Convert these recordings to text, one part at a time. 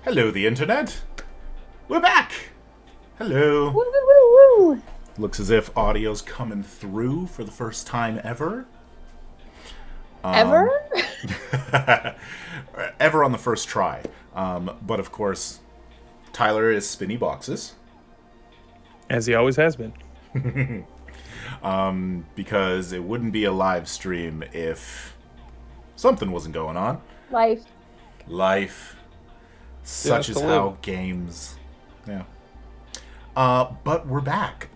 Hello, the internet. We're back. Hello. Woo, woo, woo, woo. Looks as if audio's coming through for the first time ever. Ever? Ever on the first try. But of course, Tyler is spinny boxes. As he always has been. Because it wouldn't be a live stream if something wasn't going on. Life. Such is how games... Yeah. But we're back.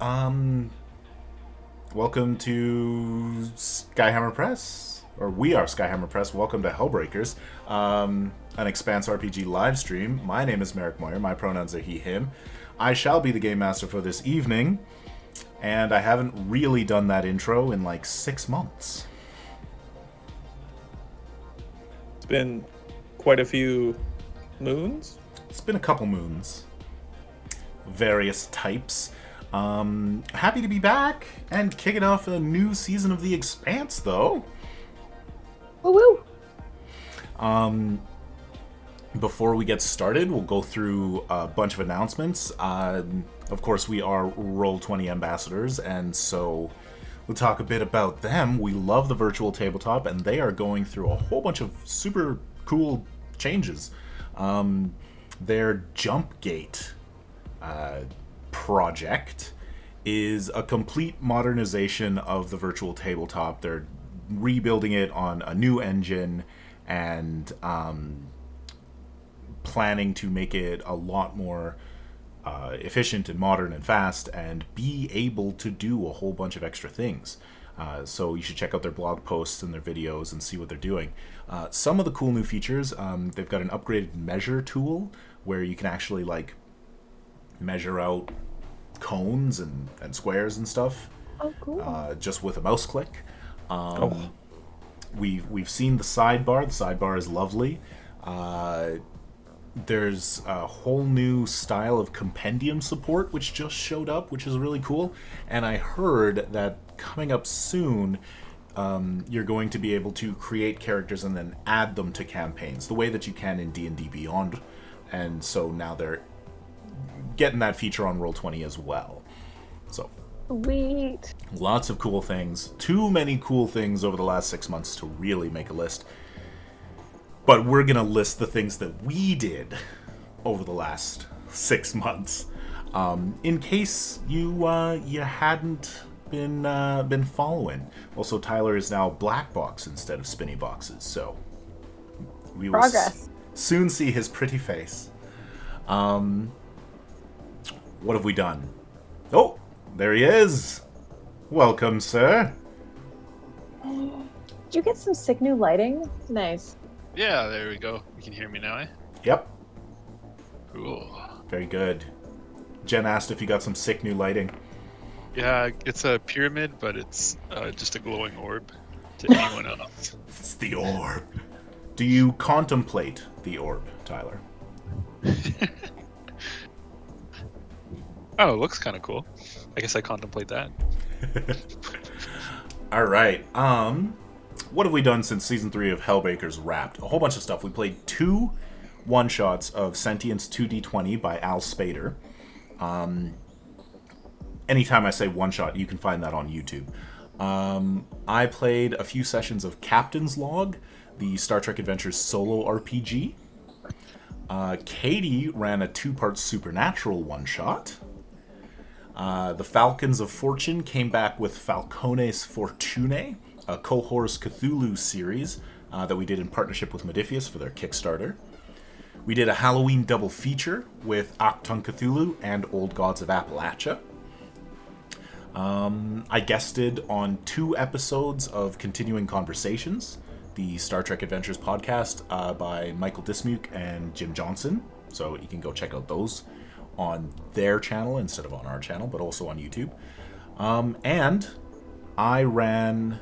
Welcome to Skyhammer Press. Or we are Skyhammer Press. Welcome to Hellbreakers. An Expanse RPG live stream. My name is Merrick Moyer. My pronouns are he, him. I shall be the game master for this evening. And I haven't really done that intro in like 6 months. It's been quite a few moons. It's been a couple moons. Various types. Happy to be back and kicking off a new season of The Expanse, though. Woo woo. Before we get started, we'll go through a bunch of announcements. Of course, we are Roll20 ambassadors, and so we'll talk a bit about them. We love the virtual tabletop, and they are going through a whole bunch of super cool changes. Their Jump Gate project is a complete modernization of the virtual tabletop. They're rebuilding it on a new engine and planning to make it a lot more efficient and modern and fast and be able to do a whole bunch of extra things. So you should check out their blog posts and their videos and see what they're doing. Some of the cool new features, they've got an upgraded measure tool where you can actually like measure out cones and squares and stuff. Oh, cool. Just with a mouse click. We've seen the sidebar. The sidebar is lovely. There's a whole new style of compendium support which just showed up, which is really cool. And I heard that coming up soon, you're going to be able to create characters and then add them to campaigns, the way that you can in D&D Beyond. And so now they're getting that feature on Roll20 as well. So Sweet. lots of cool things. Too many cool things over the last 6 months to really make a list. But we're going to list the things that we did over the last 6 months. In case you hadn't been following. Also, Tyler is now Black Box instead of Spinny Boxes. So we will soon see his pretty face. What have we done? Oh, there he is. Welcome, sir. Did you get some sick new lighting? Nice. Yeah, there we go. You can hear me now, eh? Yep. Cool. Very good. Jen asked if you got some sick new lighting. Yeah, it's a pyramid, but it's just a glowing orb to anyone else. It's the orb. Do you contemplate the orb, Tyler? Oh, it looks kind of cool. I guess I contemplate that. All right. What have we done since Season 3 of Hellbreakers wrapped? A whole bunch of stuff. We played 2 one-shots of Sentience 2D20 by Al Spader. Anytime I say one-shot, you can find that on YouTube. I played a few sessions of Captain's Log, the Star Trek Adventures solo RPG. Katie ran a 2-part Supernatural one-shot. The Falcons of Fortune came back with Falcones Fortunae, a Cohors Cthulhu series that we did in partnership with Modiphius for their Kickstarter. We did a Halloween double feature with Achtung Cthulhu and Old Gods of Appalachia. I guested on 2 episodes of Continuing Conversations, the Star Trek Adventures podcast by Michael Dismuke and Jim Johnson. So you can go check out those on their channel instead of on our channel, but also on YouTube. And I ran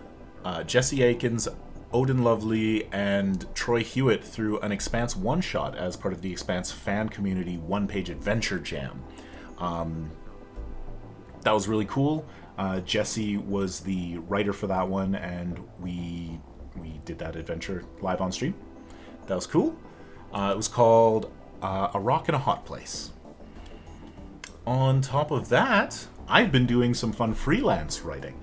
Jesse Akins, Odin Lovely, and Troy Hewitt through an Expanse one-shot as part of the Expanse fan community one-page adventure jam. That was really cool. Jesse was the writer for that one, and we did that adventure live on stream. That was cool. It was called A Rock in a Hot Place. On top of that, I've been doing some fun freelance writing.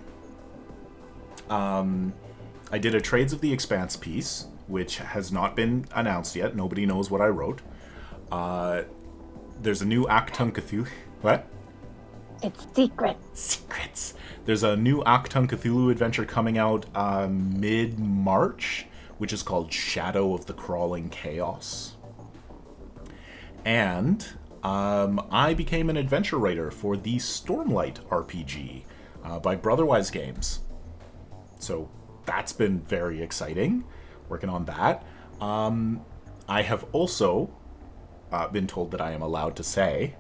I did a Trades of the Expanse piece, which has not been announced yet. Nobody knows what I wrote. There's a new Acton Cthulhu... What? It's secret. Secrets. There's a new Acton Cthulhu adventure coming out mid-March, which is called Shadow of the Crawling Chaos. And I became an adventure writer for the Stormlight RPG by Brotherwise Games. So that's been very exciting, working on that. I have also been told that I am allowed to say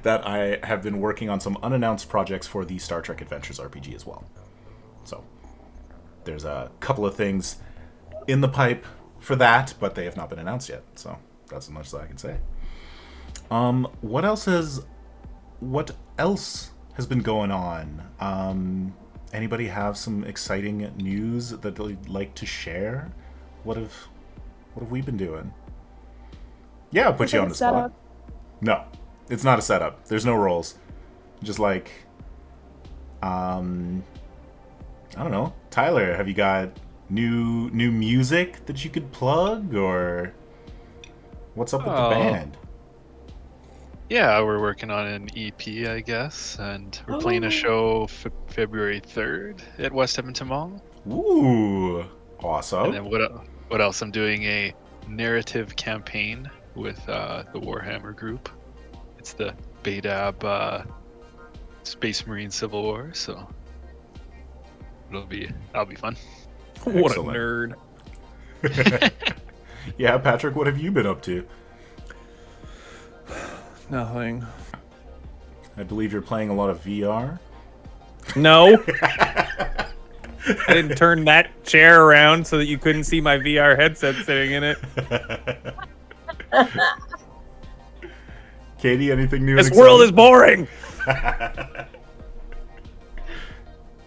that I have been working on some unannounced projects for the Star Trek Adventures RPG as well. So there's a couple of things in the pipe for that, but they have not been announced yet. So that's as much as I can say. What else has been going on? Anybody have some exciting news that they'd like to share? What have we been doing? Yeah, I'll put you on the spot. No, it's not a setup. There's no roles. Just like, I don't know. Tyler, have you got new music that you could plug, or what's up with the band? Yeah, we're working on an EP, I guess, and we're playing a show February 3rd at West Edmonton Mall. Ooh, awesome. And then what else? I'm doing a narrative campaign with the Warhammer group. It's the BADAB Space Marine Civil War, so that'll be fun. What Excellent. a nerd. Yeah, Patrick, what have you been up to? Nothing. I believe you're playing a lot of VR. No. I didn't turn that chair around so that you couldn't see my VR headset sitting in it. Katie, anything new? This world is boring.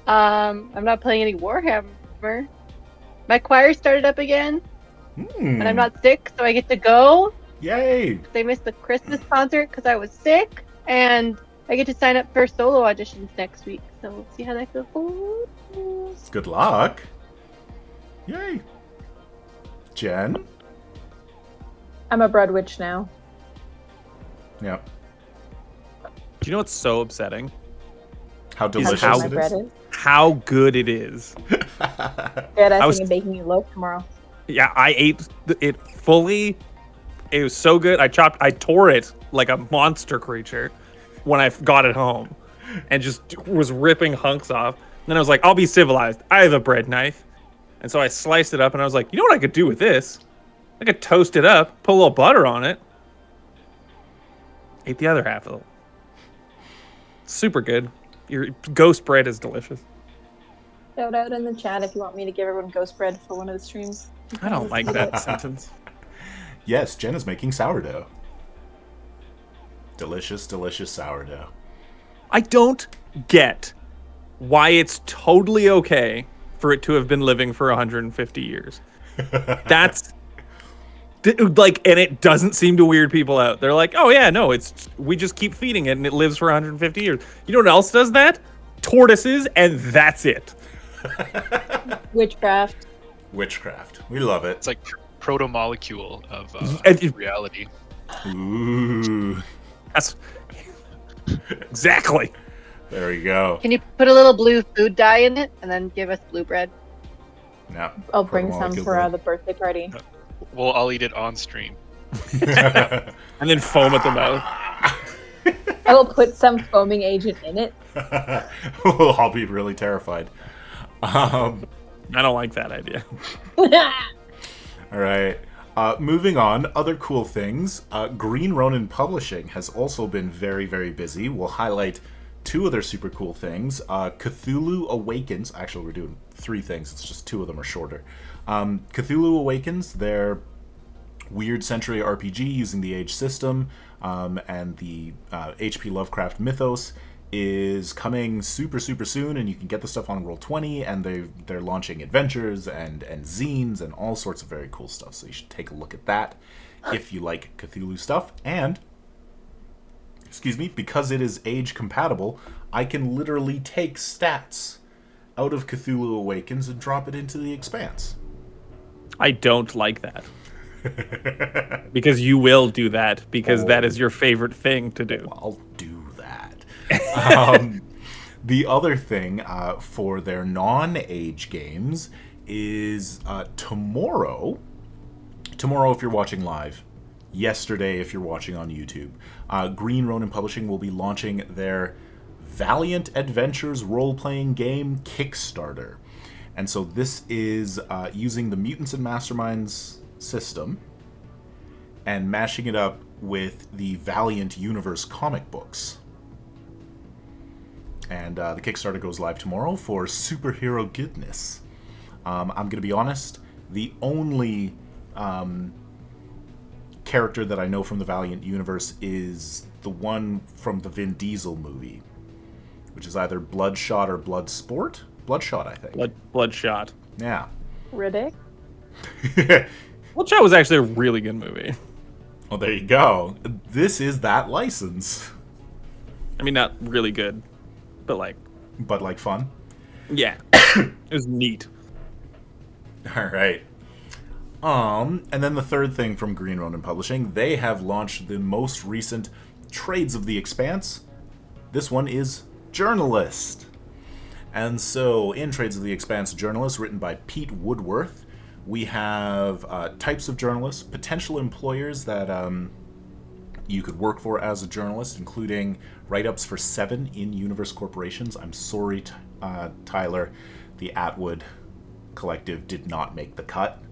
I'm not playing any Warhammer. My choir started up again, and I'm not sick, so I get to go. Yay! They missed the Christmas concert because I was sick, and I get to sign up for solo auditions next week. So we'll see how that goes. Good luck. Yay! Jen? I'm a bread witch now. Yeah. Do you know what's so upsetting? How How delicious good my it bread is. is. How good it is. Good, I was- think I'm baking you loaf tomorrow. Yeah, I ate it fully. It was so good. I tore it like a monster creature when I got it home and just was ripping hunks off. And then I was like, I'll be civilized. I have a bread knife. And so I sliced it up and I was like, you know what I could do with this? I could toast it up, put a little butter on it. Ate the other half of it. Super good. Your ghost bread is delicious. Shout out in the chat if you want me to give everyone ghost bread for one of the streams. I don't like that sentence. Yes, Jen is making sourdough. Delicious, delicious sourdough. I don't get why it's totally okay for it to have been living for 150 years. That's like, and it doesn't seem to weird people out. They're like, oh yeah, no, we just keep feeding it and it lives for 150 years. You know what else does that? Tortoises, and that's it. Witchcraft. Witchcraft. We love it. It's like proto-molecule of reality. Ooh. That's exactly. There we go. Can you put a little blue food dye in it and then give us blue bread? Yeah. I'll bring some for the birthday party. Well, I'll eat it on stream. And then foam at the mouth. I will put some foaming agent in it. I'll be really terrified. I don't like that idea. All right. Moving on, other cool things. Green Ronin Publishing has also been very, very busy. We'll highlight two other super cool things. Cthulhu Awakens. Actually, we're doing three things. It's just two of them are shorter. Cthulhu Awakens, their weird century RPG using the Age system and the H.P. Lovecraft mythos, is coming super, super soon, and you can get the stuff on Roll20, and they're launching adventures and zines and all sorts of very cool stuff, so you should take a look at that if you like Cthulhu stuff. And, because it is age compatible, I can literally take stats out of Cthulhu Awakens and drop it into the Expanse. I don't like that. Because you will do that, because that is your favorite thing to do. I'll do that. The other thing for their non-age games is tomorrow, if you're watching live, yesterday if you're watching on YouTube, Green Ronin Publishing will be launching their Valiant Adventures role-playing game Kickstarter. And so this is using the Mutants and Masterminds system and mashing it up with the Valiant Universe comic books. And the Kickstarter goes live tomorrow for superhero goodness. I'm going to be honest, the only character that I know from the Valiant Universe is the one from the Vin Diesel movie, which is either Bloodshot or Bloodsport. Bloodshot, I think. Bloodshot. Yeah. Riddick? Bloodshot was actually a really good movie. Well, there you go. This is that license. I mean, not really good, but But fun. yeah. It was neat. All right. And then the third thing from Green Ronin Publishing, they have launched the most recent Trades of the Expanse. This one is Journalist. And so in Trades of the Expanse Journalist, written by Pete Woodworth, we have types of journalists, potential employers that you could work for as a journalist, including write-ups for 7 in-universe corporations. I'm sorry, Tyler, the Atwood Collective did not make the cut.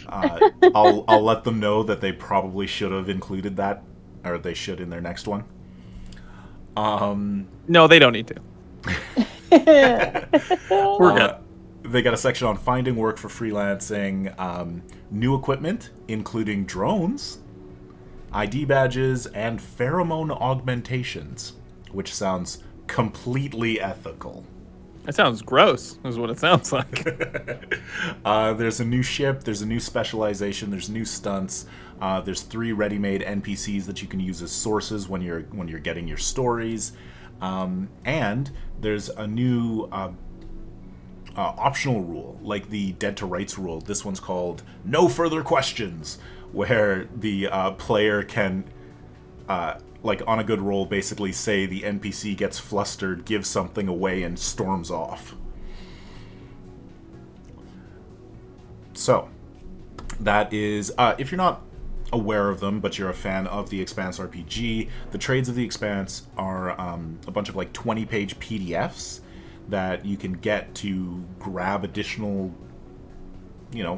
I'll let them know that they probably should have included that, or they should in their next one. No, they don't need to. We're good. They got a section on finding work for freelancing, new equipment, including drones, ID badges, and pheromone augmentations, which sounds completely ethical. That sounds gross, is what it sounds like. There's a new ship, there's a new specialization, there's new stunts, there's 3 ready-made NPCs that you can use as sources when you're getting your stories, and there's a new optional rule, like the Dead to Rights rule. This one's called No Further Questions, where the player can, on a good roll, basically say the NPC gets flustered, gives something away, and storms off. So, that is, if you're not aware of them, but you're a fan of the Expanse RPG, the Trades of the Expanse are a bunch of 20-page PDFs that you can get to grab additional,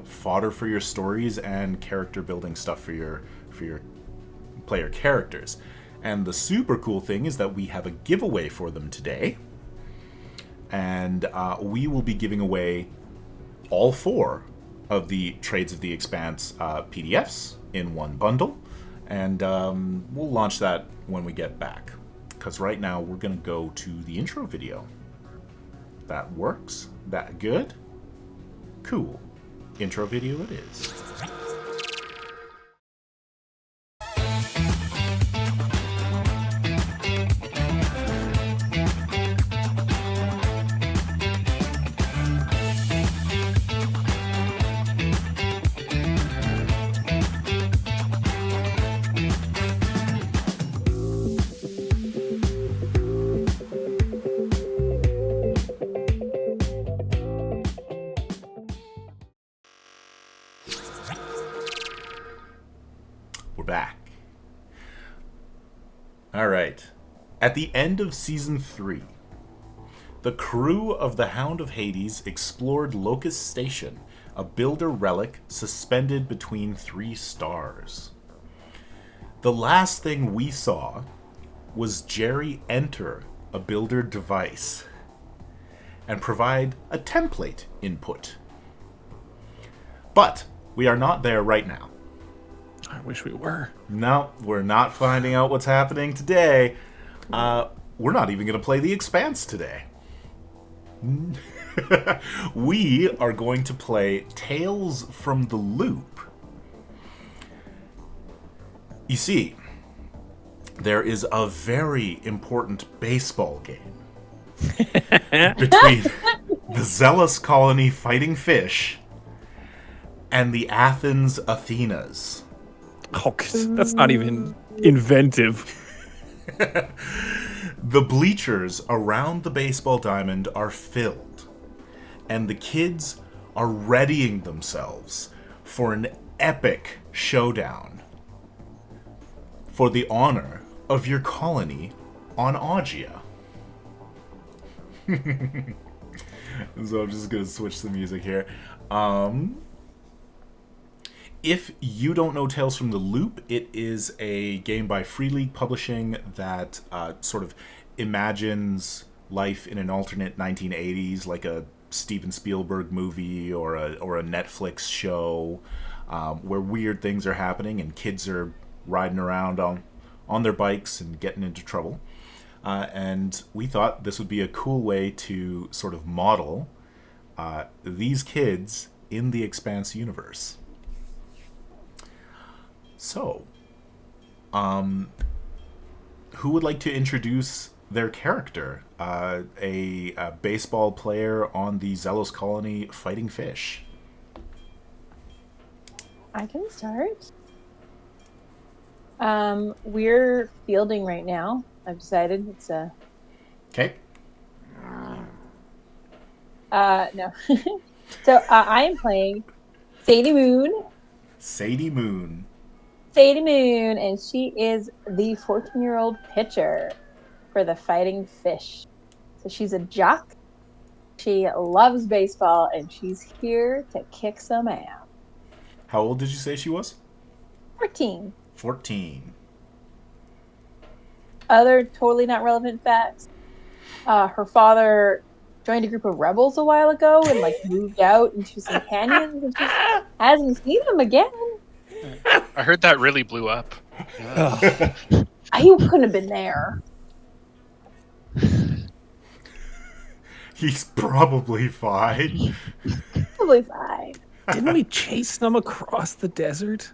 fodder for your stories and character building stuff for your player characters. And the super cool thing is that we have a giveaway for them today, and we will be giving away all 4 of the Trades of the Expanse PDFs in one bundle, and we'll launch that when we get back, because right now we're going to go to the intro video. That works? That good? Cool. Intro video it is. Back. Alright. At the end of Season 3, the crew of the Hound of Hades explored Locust Station, a builder relic suspended between 3 stars. The last thing we saw was Jerry enter a builder device and provide a template input. But we are not there right now. I wish we were. No, we're not finding out what's happening today. We're not even going to play the Expanse today. We are going to play Tales from the Loop. You see, there is a very important baseball game between the Zealous Colony Fighting Fish and the Athens Athenas. Oh, that's not even inventive. The bleachers around the baseball diamond are filled, and the kids are readying themselves for an epic showdown for the honor of your colony on Augea. So I'm just going to switch the music here. If you don't know Tales from the Loop, it is a game by Free League Publishing that sort of imagines life in an alternate 1980s, like a Steven Spielberg movie or a Netflix show, where weird things are happening and kids are riding around on their bikes and getting into trouble. And we thought this would be a cool way to sort of model these kids in the Expanse universe. So, who would like to introduce their character? A baseball player on the Zealous Colony Fighting Fish. I can start. We're fielding right now. I've decided it's a... Okay. No. So, I am playing Sadie Moon. Sadie Moon. Sadie Moon, and she is the 14-year-old pitcher for the Fighting Fish. So she's a jock. She loves baseball, and she's here to kick some ass. How old did you say she was? 14. 14. Other totally not relevant facts. Her father joined a group of rebels a while ago and moved out into some canyons, and she hasn't seen them again. I heard that really blew up. Yeah. You couldn't have been there. He's probably fine. Probably fine. Didn't we chase them across the desert?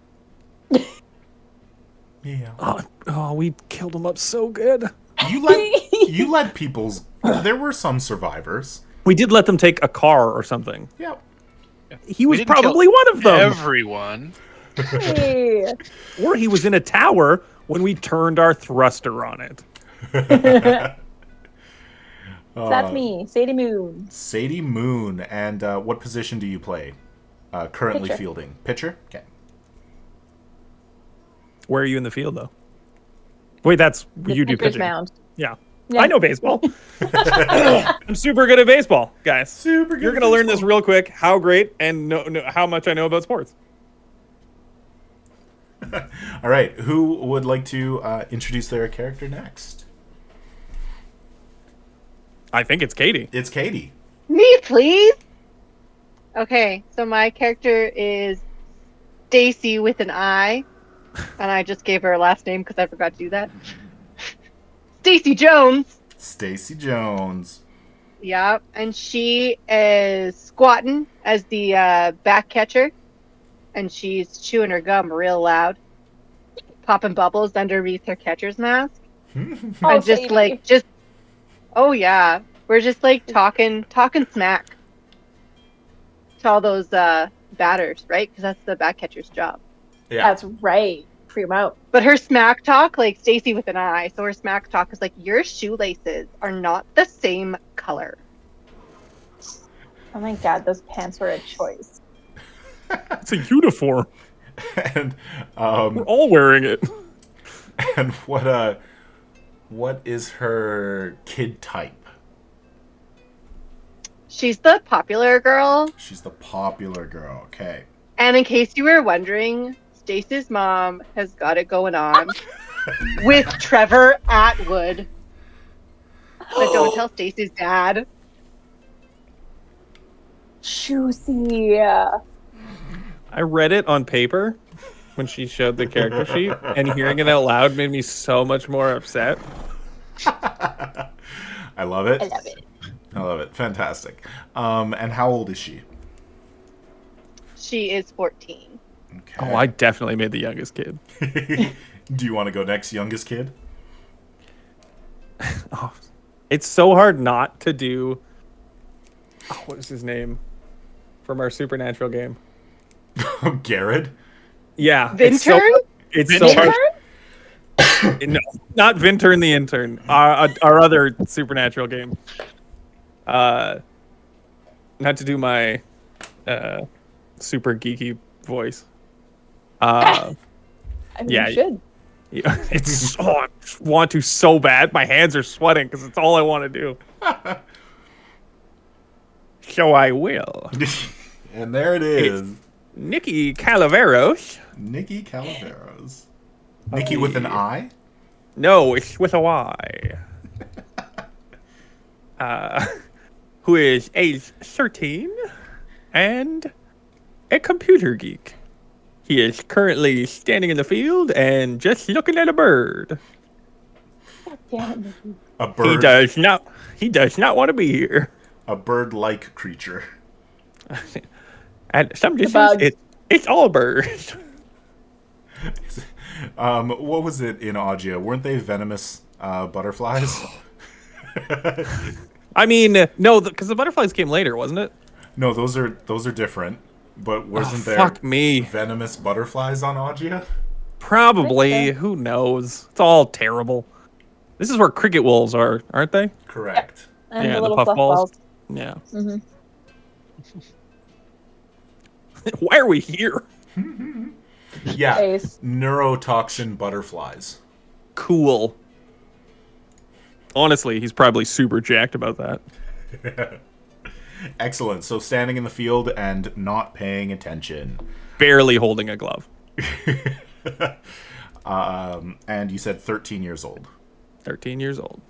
Yeah. Oh, we killed them up so good. You let people's... There were some survivors. We did let them take a car or something. Yeah. He We was didn't kill probably one of them. Everyone. Hey. Or he was in a tower when we turned our thruster on it. That's me, Sadie Moon. Sadie Moon. And what position do you play? Currently Pitcher. fielding. Pitcher? Okay. Where are you in the field, though? Wait, that's The you do pitcher's pitching. mound. Yeah. Yeah. I know baseball. I'm super good at baseball, guys. Super good You're at going to learn this baseball. real quick how great and how much I know about sports. All right. Who would like to introduce their character next? I think it's Katie. It's Katie. Me, please. Okay, so my character is Stacy with an I, and I just gave her a last name because I forgot to do that. Stacy Jones. Stacy Jones. Yeah, and she is squatting as the back catcher, and she's chewing her gum real loud, popping bubbles underneath her catcher's mask. Oh, And just Sadie. oh yeah, we're just talking smack to all those batters, right? Because that's the back catcher's job. Yeah. That's right. Free 'em out. But her smack talk, Stacy with an I, so her smack talk is your shoelaces are not the same color. Oh my god, those pants were a choice. It's a uniform. And We're all wearing it. and what is her kid type? She's the popular girl. She's the popular girl. Okay. And in case you were wondering, Stacy's mom has got it going on with Trevor Atwood. But don't tell Stacy's dad. Juicy. I read it on paper when she showed the character sheet, and hearing it out loud made me so much more upset. I love it. I love it. I love it. Fantastic. And how old is she? She is 14. Okay. Oh, I definitely made the youngest kid. Do you want to go next, youngest kid? Oh, it's so hard not to do. Oh, what is his name from our Supernatural game? Garrett? Yeah, Vintern? it's so hard. No, not Vintern the intern. Our other Supernatural game. Not to do my super geeky voice. I mean, yeah. you should. Yeah, it's I want to so bad. My hands are sweating because it's all I want to do. So I will. And there it is. Nikki Calaveros. Nikki Calaveros. Nikki with an I? No, it's with a Y. Who is age 13 and a computer geek. He is currently standing in the field and just looking at a bird. God damn it, Nikki. A bird. He does not want to be here. A bird-like creature. At some bug. distance, it's all birds. What was it in Augea? Weren't they venomous butterflies? I mean, no, because the butterflies came later, wasn't it? No, those are different. But wasn't there Fuck me. venomous butterflies on Augea? Probably. Who knows? It's all terrible. This is where cricket wolves are, aren't they? Correct. And Yeah, the the little puffballs. puffballs. Yeah. Mm-hmm. Why are we here? Yeah. Ace. Neurotoxin butterflies. Cool. Honestly, he's probably super jacked about that. Excellent. So standing in the field and not paying attention. Barely holding a glove. And you said 13 years old. 13 years old.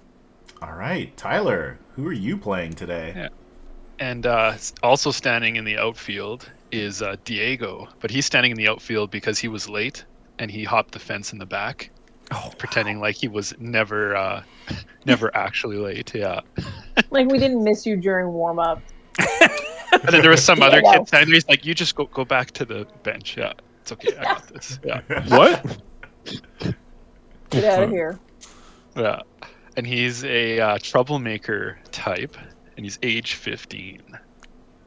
All right, Tyler, who are you playing today? Yeah. And also standing in the outfield is Diego, but he's standing in the outfield because he was late and he hopped the fence in the back, pretending like he was never actually late. Yeah. Like we didn't miss you during warm up. And then there was some other Yeah. kid standing there. He's like, "You just go back to the bench. Yeah, it's okay. I got this." Yeah. What? Get out of here. Yeah. And he's a troublemaker type, and he's age 15.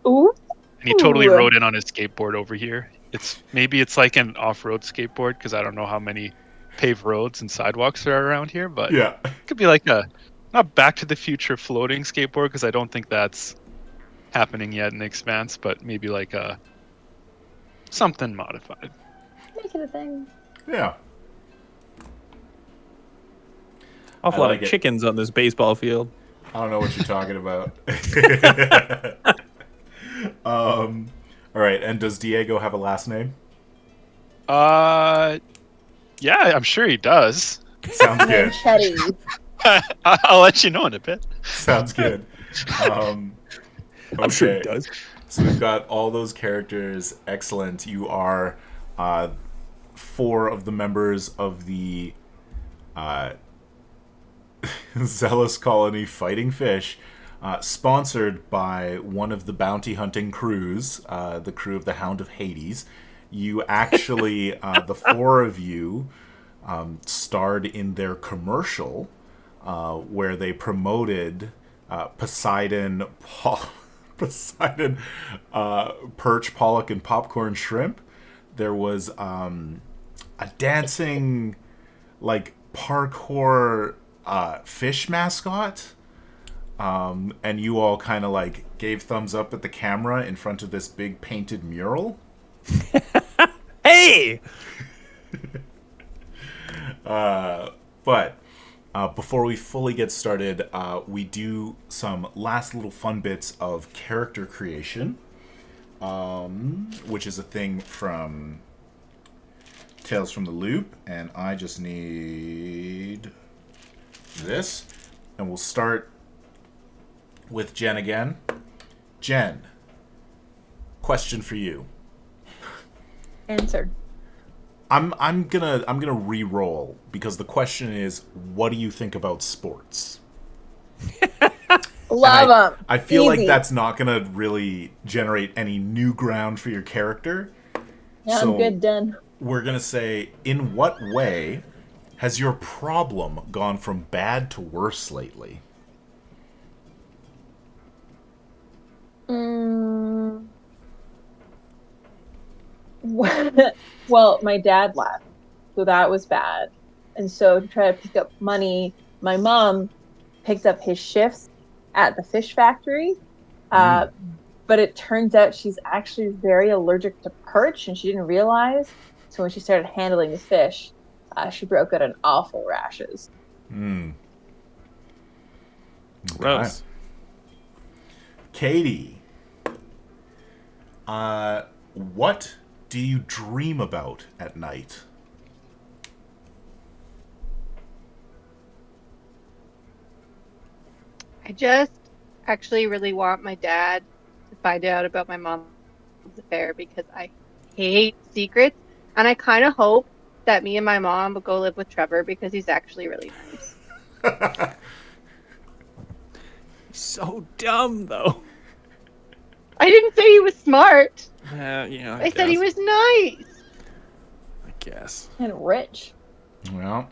Ooh. And he totally rode in on his skateboard over here. Maybe it's like an off-road skateboard because I don't know how many paved roads and sidewalks there are around here, but Yeah. it could be like not Back to the Future floating skateboard because I don't think that's happening yet in the Expanse, but maybe like something modified. Make it a thing. Yeah. Awful I lot like of it. chickens on this baseball field. I don't know what you're talking about. All right, and does Diego have a last name? Yeah, I'm sure he does. Sounds good. Machete. I'll let you know in a bit. Sounds good. I'm sure he okay. does. So we've got all those characters. Excellent. You are 4 of the members of the Zealous Colony Fighting Fish, sponsored by one of the bounty hunting crews, the crew of the Hound of Hades. You actually, the 4 of you, starred in their commercial where they promoted Poseidon, Perch, Pollock, and Popcorn Shrimp. There was a dancing, like, parkour fish mascot. And you all kind of, like, gave thumbs up at the camera in front of this big painted mural. Hey! But before we fully get started, we do some last little fun bits of character creation, which is a thing from Tales from the Loop, and I just need this, and we'll start with Jen again. Jen, question for you. Answered. I'm gonna re-roll because the question is, what do you think about sports? Love them. I feel like Easy. that's not gonna really generate any new ground for your character. Yeah, so I'm good. Done. we're gonna say, in what way Has your problem gone from bad to worse lately? Well, my dad left, so that was bad. And so to try to pick up money, my mom picked up his shifts at the fish factory. But it turns out she's actually very allergic to perch, and she didn't realize. So when she started handling the fish, she broke out in awful rashes. Gross. Katie, what do you dream about at night? I just actually really want my dad to find out about my mom's affair because I hate secrets. And I kind of hope that me and my mom will go live with Trevor because he's actually really nice. So dumb, though. I didn't say he was smart. Yeah. I said he was nice I guess. And rich. Well,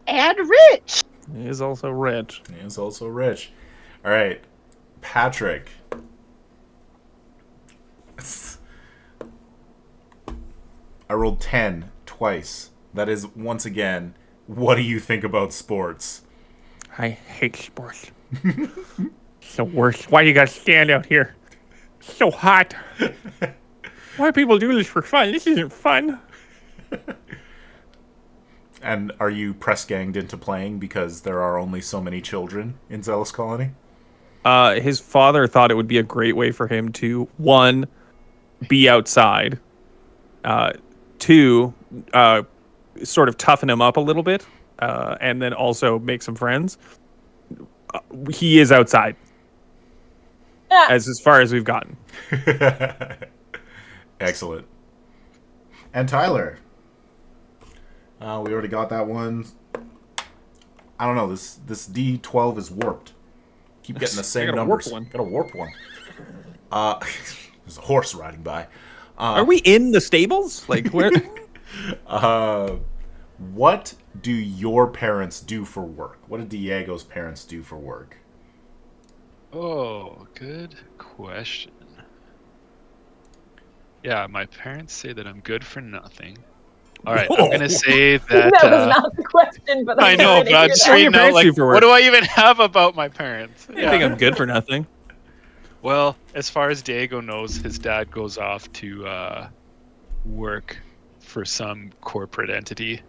and rich. He is also rich. he is also rich. All right, Patrick. I rolled 10 twice. That is, once again, what do you think about sports? I hate sports. It's the worst. Why you gotta stand out here? It's so hot. Why people do this for fun? This isn't fun. And are you press-ganged into playing because there are only so many children in Zealous Colony? His father thought it would be a great way for him to, 1, be outside, 2, sort of toughen him up a little bit, and then also make some friends. He is outside. As far as we've gotten. Excellent. And Tyler. We already got that one. I don't know. This D12 is warped. Keep getting the same numbers. Got a warped one. There's a horse riding by. Are we in the stables? Like where? What do your parents do for work? What did Diego's parents do for work? Oh, good question. Yeah, my parents say that I'm good for nothing. All right, I'm gonna say that. That was not the question, but I know, but I'm straight out. Like, what do I even have about my parents? I think I'm good for nothing. Well, as far as Diego knows, his dad goes off to work for some corporate entity.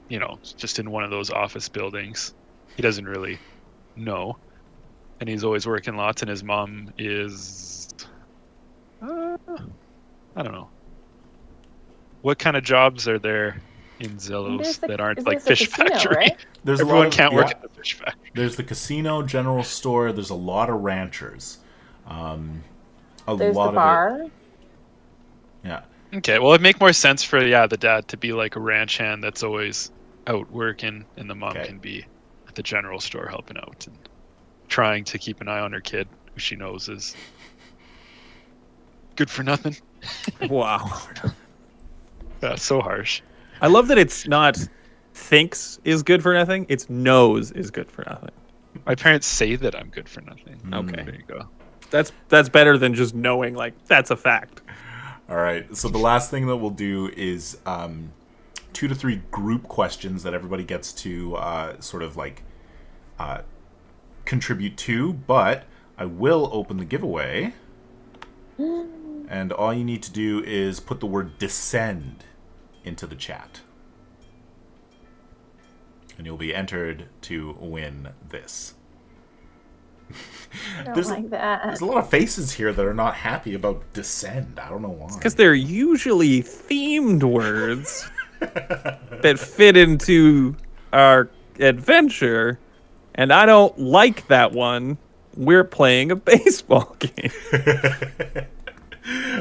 You know, just in one of those office buildings. He doesn't really know. And he's always working lots, and his mom is... I don't know. What kind of jobs are there in Zelos that aren't like fish factory? Right? There's Everyone can't work at the fish factory. There's the casino, general store. There's a lot of ranchers. There's the bar. Yeah. Okay, well, it'd make more sense for the dad to be like a ranch hand that's always out working, and the mom can be at the general store helping out and trying to keep an eye on her kid, who she knows is good for nothing. Wow. That's so harsh. I love that it's not thinks is good for nothing, it's knows is good for nothing. My parents say that I'm good for nothing. Okay. There you go. That's better than just knowing, like, that's a fact. All right. So the last thing that we'll do is 2 to 3 group questions that everybody gets to sort of like contribute to, but I will open the giveaway. And all you need to do is put the word descend into the chat. And you'll be entered to win this. I don't like that. There's a lot of faces here that are not happy about descend. I don't know why. Because they're usually themed words that fit into our adventure, and I don't like that one. We're playing a baseball game.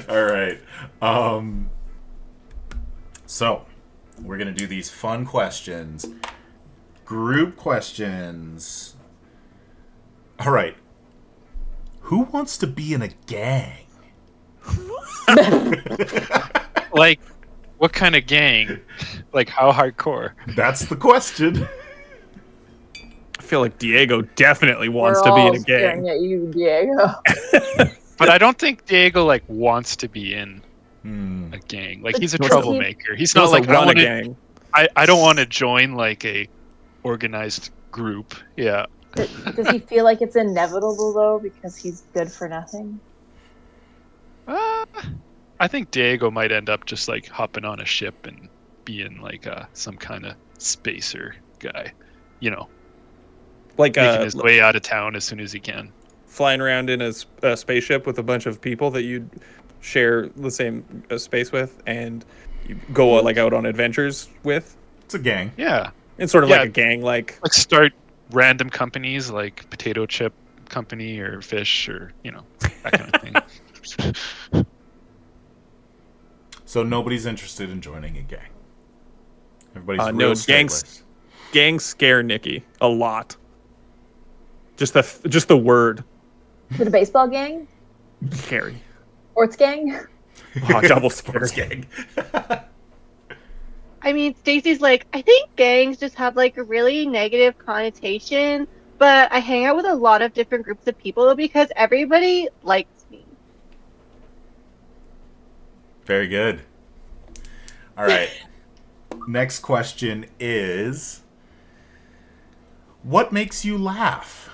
All right. So, we're going to do these fun questions. Group questions. All right. Who wants to be in a gang? Like, What kind of gang? Like, how hardcore? That's the question. I feel like Diego definitely wants We're to be all in a staring gang. at you, Diego. But I don't think Diego like wants to be in Hmm. a gang. Like, But he's a does he- troublemaker. He's He not wants to like run a gang. I don't want to join like a organized group. Yeah. Does he feel like it's inevitable though because he's good for nothing? I think Diego might end up just like hopping on a ship and being like some kind of spacer guy, you know, Like making his way out of town as soon as he can. flying around in a spaceship with a bunch of people that you'd share the same space with, and you go like out on adventures with. It's a gang. Yeah, It's sort of Yeah. like a gang, like like start random companies like potato chip company or fish or that kind of thing. So nobody's interested in joining a gang. Everybody's no, real gangs- straight-laced. gangs scare Nikki a lot. Just the word Is it a baseball gang? scary. Sports gang? Oh, double Sports scary. gang. I mean, Stacy's like, I think gangs just have like a really negative connotation, but I hang out with a lot of different groups of people because everybody likes me. Very good. All right. Next question is, what makes you laugh?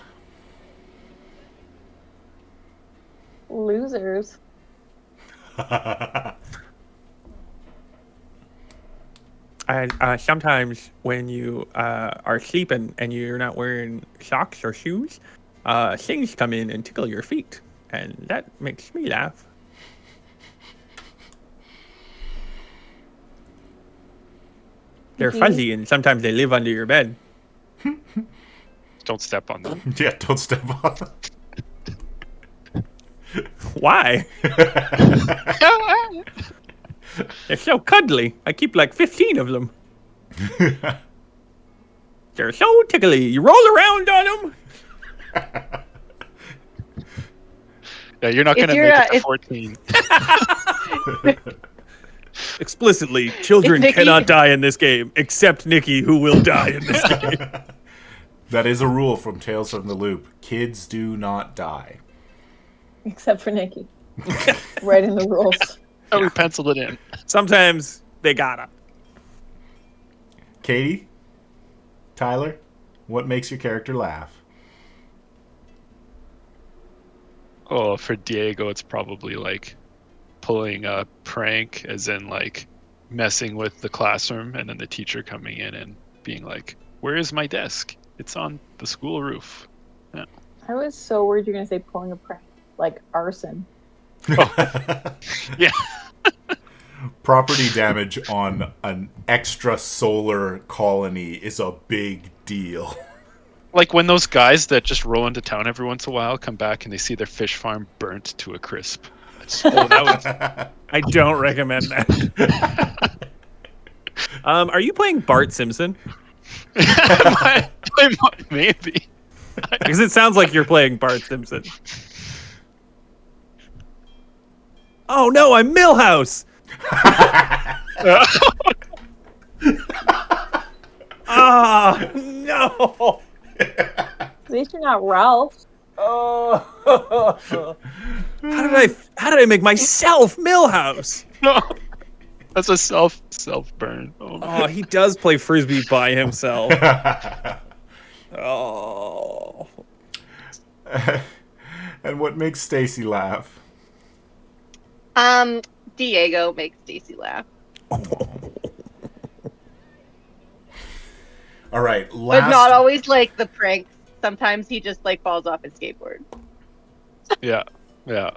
Losers. Sometimes when you are sleeping and you're not wearing socks or shoes, things come in and tickle your feet, and that makes me laugh. They're Mhm. fuzzy, and sometimes they live under your bed. Don't step on them. Yeah, don't step on. Why? They're so cuddly. I keep like 15 of them. They're so tickly. You roll around on them. Yeah, you're not If gonna you're, make it to if- 14. Explicitly, children Nikki- cannot die in this game, except Nikki, who will die in this game. That is a rule from Tales from the Loop. Kids do not die. Except for Nikki. Writing the rules. Oh, we penciled it in. Sometimes they gotta. Katie? Tyler? What makes your character laugh? Oh, for Diego, it's probably like pulling a prank, as in like messing with the classroom, and then the teacher coming in and being like, "Where is my desk? It's on the school roof." I was so worried you're going to say pulling a prank. Like arson. Yeah. Property damage on an extrasolar colony is a big deal. Like when those guys that just roll into town every once in a while come back and they see their fish farm burnt to a crisp. I don't recommend that. Are you playing Bart Simpson? Maybe. Because it sounds like you're playing Bart Simpson. Oh no, I'm Millhouse! Ah, no! At least you're not Ralph. How did I make myself Millhouse? No. That's a self burn. Oh, Oh, he does play frisbee by himself. Oh. And what makes Stacy laugh? Diego makes Stacy laugh. All right, But not always like the pranks. Sometimes he just like falls off his skateboard. yeah. Yeah.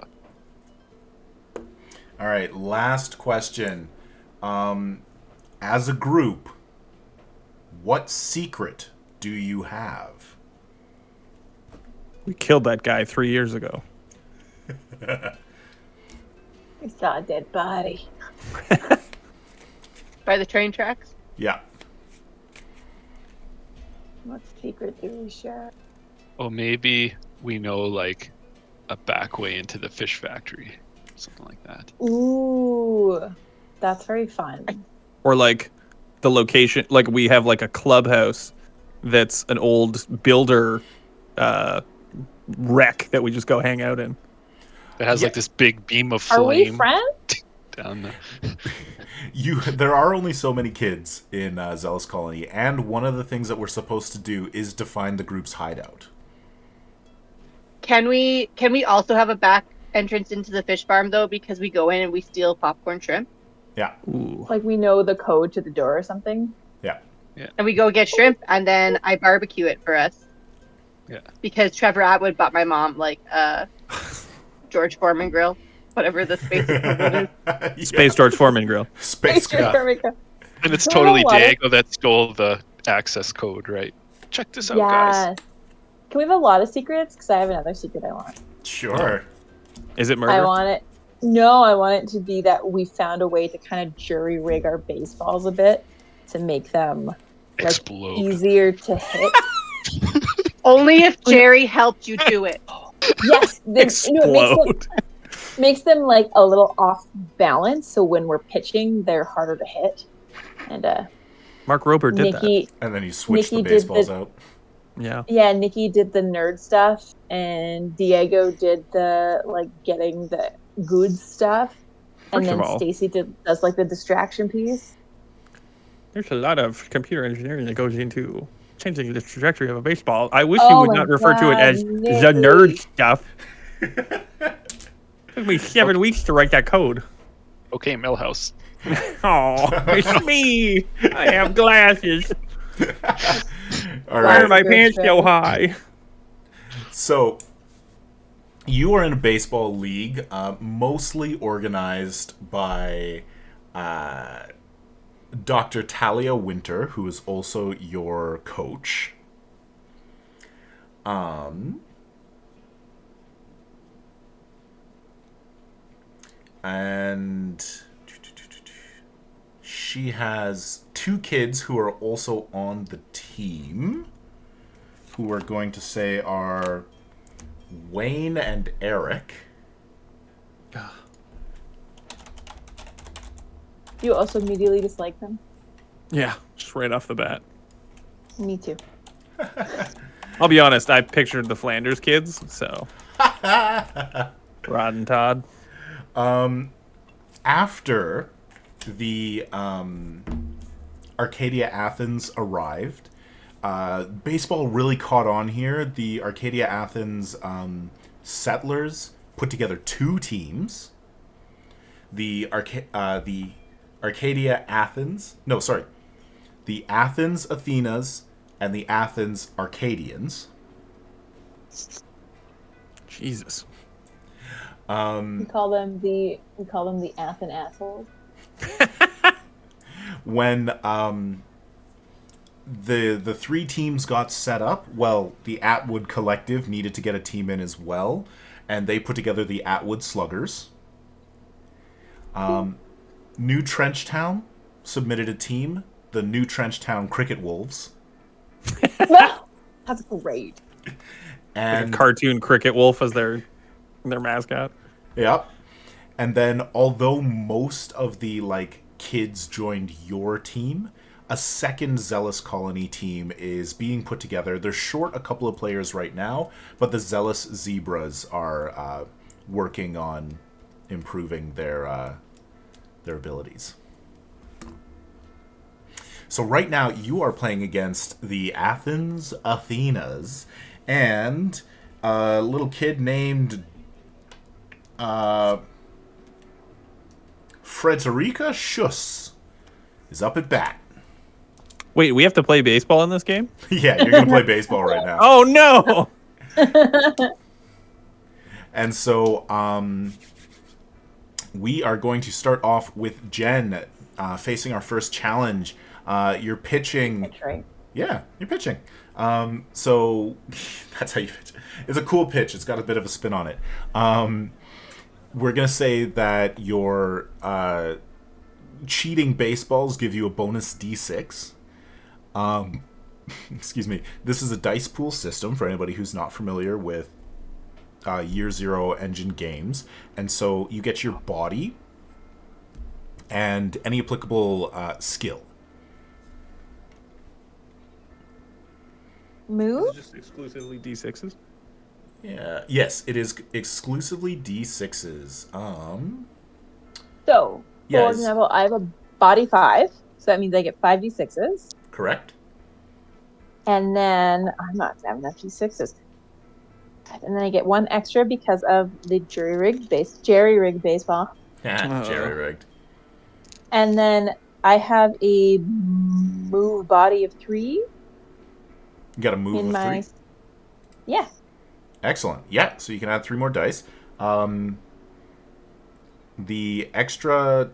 All right, last question. As a group, what secret do you have? We killed that guy 3 years ago. I saw a dead body. By the train tracks. Yeah. What secret do we share? Oh, maybe we know like a back way into the fish factory. Something like that. Ooh. That's very fun. Or like the location, like we have like a clubhouse that's an old builder wreck that we just go hang out in. It has Yeah. like this big beam of Are we flame friends? down there. There are only so many kids in Zealous Colony, and one of the things that we're supposed to do is to find the group's hideout. Can we also have a back entrance into the fish farm though? Because we go in and we steal popcorn shrimp, Yeah, Ooh. Like we know the code to the door or something. yeah. and we go get shrimp, and then I barbecue it for us. Yeah. Because Trevor Atwood bought my mom like George Foreman grill, whatever the space equivalent is. Space George Foreman grill. Space Picture Grill. America. And it's Can we have totally a lot of- Diego that stole the access code, right? Check this out, guys. Yeah. Can we have a lot of secrets? Because I have another secret I want. Sure. Is it I murder? want it. No, I want it to be that we found a way to kind of jury rig our baseballs a bit to make them like Explode. easier to hit. Only if Jerry helped you do it. Yes, then, Explode. it makes them like a little off balance. So when we're pitching, they're harder to hit. And Mark Rober did Nikki, And then you switch the Nikki did baseballs the- out. that. Yeah. yeah, Nikki did the nerd stuff, and Diego did the like getting the good stuff, and First of then all- Stacy does like the distraction piece. There's a lot of computer engineering that goes into changing the trajectory of a baseball. I wish you Oh would my not refer to it God, as Nikki. the nerd stuff. Took me 7 weeks to write that code. Okay, Millhouse. Oh, it's me. I have glasses. All Why are right. my Good pants shit. so high? So, you are in a baseball league, mostly organized by Dr. Talia Winter, who is also your coach. And she has 2 kids who are also on the team, who we're going to say are Wayne and Eric. You also immediately dislike them. Yeah, just right off the bat. Me too. I'll be honest, I pictured the Flanders kids, so. Rod and Todd. After the Arcadia Athens arrived, baseball really caught on here. The Arcadia Athens settlers put together 2 teams. The Arcadia Athens, no, sorry, the Athens Athenas and the Athens Arcadians. Jesus. We call them the Athen assholes. When the 3 teams got set up, well, the Atwood Collective needed to get a team in as well, and they put together the Atwood Sluggers. New Trenchtown submitted a team, the New Trenchtown Cricket Wolves. That's great. Like And a cartoon cricket wolf as their mascot. Yep. And then, although most of the kids joined your team, a second Zealous Colony team is being put together. They're short a couple of players right now, but the Zealous Zebras are working on improving their abilities. So right now, you are playing against the Athens Athenas and a little kid named Frederica Schuss is up at bat. Wait, we have to play baseball in this game? Yeah, you're going to play baseball right now. Oh, no! And so we are going to start off with Jen facing our first challenge. You're pitching. That's right. Yeah, you're pitching. So that's how you pitch. It's a cool pitch. It's got a bit of a spin on it. We're going to say that your cheating baseballs give you a bonus D6. Excuse me. This is a dice pool system for anybody who's not familiar with Year Zero engine games. And so you get your body, and any applicable skill. Move? Is it just exclusively D6s? Yeah. Yes, it is exclusively D6s. So, Yeah, for example, I have a body 5, so that means I get 5d6s. correct. And then I'm not having enough d6s. And then I get 1 extra because of the jerry-rigged baseball. Jerry rigged. And then I have a move body of 3 You got a move in of my 3. Yeah. Excellent. Yeah, so you can add 3 more dice. The extra...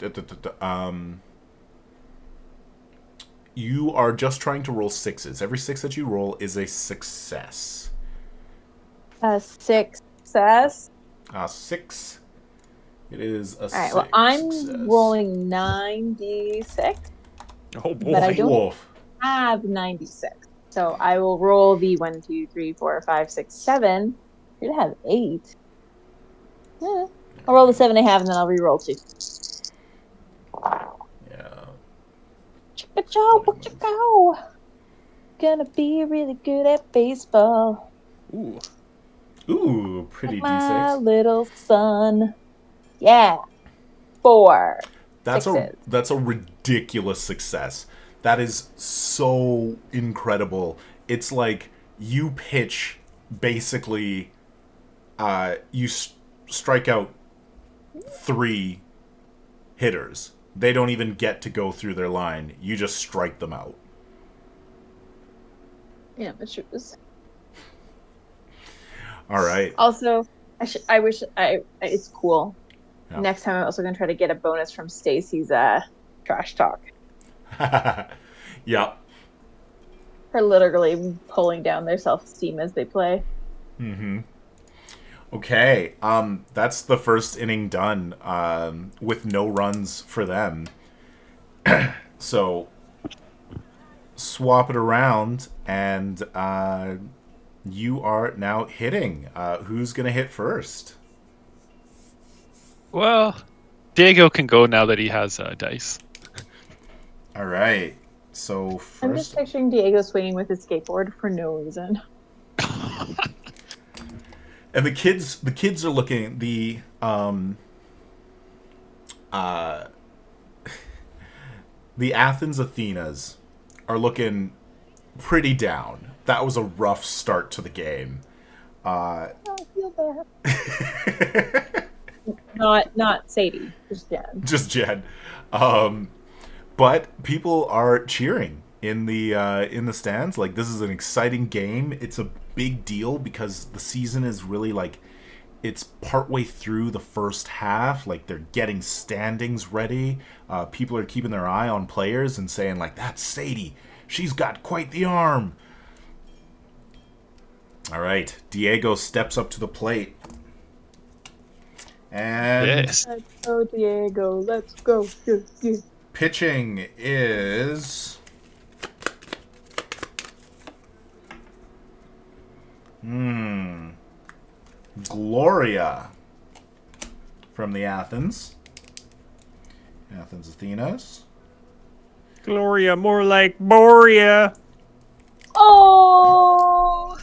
you are just trying to roll 6s. Every 6 that you roll is a success. A success. 6. It is a All right. 6 Well, I'm success. rolling 9d6, Oh boy. but I don't Wolf. have 96. So I will roll the 1, 2, 3, 4, 5, 6, 7. You'd have 8. Yeah. I'll roll the 7.5 and then I'll re-roll 2. Yeah. Chicka-chow, gonna be really good at baseball. Ooh. Ooh, pretty My D6. little son. Yeah. 4. That's Sixes. a ridiculous success. That is so incredible. It's like you pitch basically you strike out 3 hitters. They don't even get to go through their line. You just strike them out. Yeah, but she was. All right. Also, I wish it's cool. Yeah. Next time I'm also gonna try to get a bonus from Stacy's trash talk. Yeah. For literally pulling down their self-esteem as they play. Mm-hmm. Okay. That's the first inning done. With no runs for them. So swap it around, and you are now hitting. Who's gonna hit first? Well, Diego can go now that he has dice. All right. So I'm just first, picturing Diego swinging with his skateboard for no reason. and the kids are looking. The Athens Athenas are looking pretty down. That was a rough start to the game. I feel bad. Not Sadie, just Jen. Just Jen. But people are cheering in the stands. Like, this is an exciting game. It's a big deal because the season is really like, it's partway through the first half. Like, they're getting standings ready. People are keeping their eye on players and saying, like, that's Sadie. She's got quite the arm. All right. Diego steps up to the plate. And Yes. Let's go, Diego. Let's go. Yeah. pitching is... Gloria from the Athens Athenas. Gloria, more like Boria. Oh,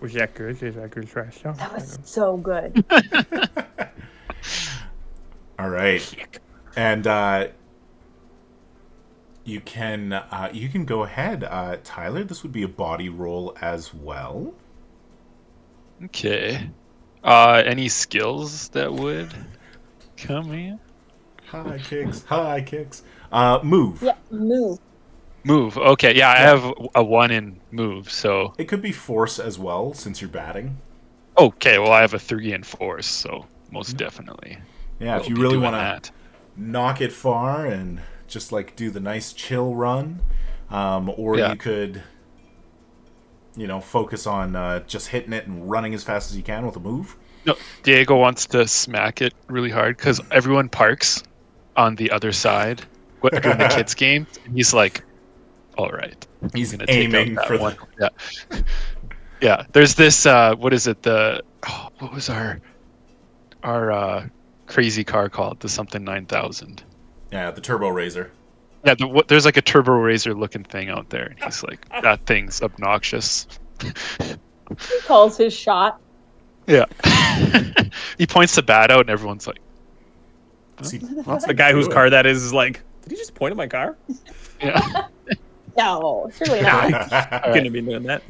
Was that good? Is that good trash talk? that was so good. All right, and you can go ahead, Tyler. This would be a body roll as well. Okay. Any skills that would come in? High kicks. Move. Yeah, move. Move. Okay. Yeah, I have a 1 in move. So. It could be force as well, since you're batting. Okay. Well, I have a 3 in force, so most definitely. Yeah, if we'll you be really doing want to that. knock it far and just like do the nice chill run, or Yeah. you could, focus on just hitting it and running as fast as you can with a move. No, Diego wants to smack it really hard because everyone parks on the other side during the kids' game. And he's like, "All right, He's I'm gonna take out aiming that for one." Yeah, yeah. There's this. What is it? What was our crazy car called? The something 9000. Yeah, the Turbo Razor. Yeah, there's like a Turbo Razor looking thing out there, and he's like, that thing's obnoxious. He calls his shot. Yeah. He points the bat out, and everyone's like, See, The guy whose car that is like, did he just point at my car? yeah. No, surely not. Couldn't be doing that.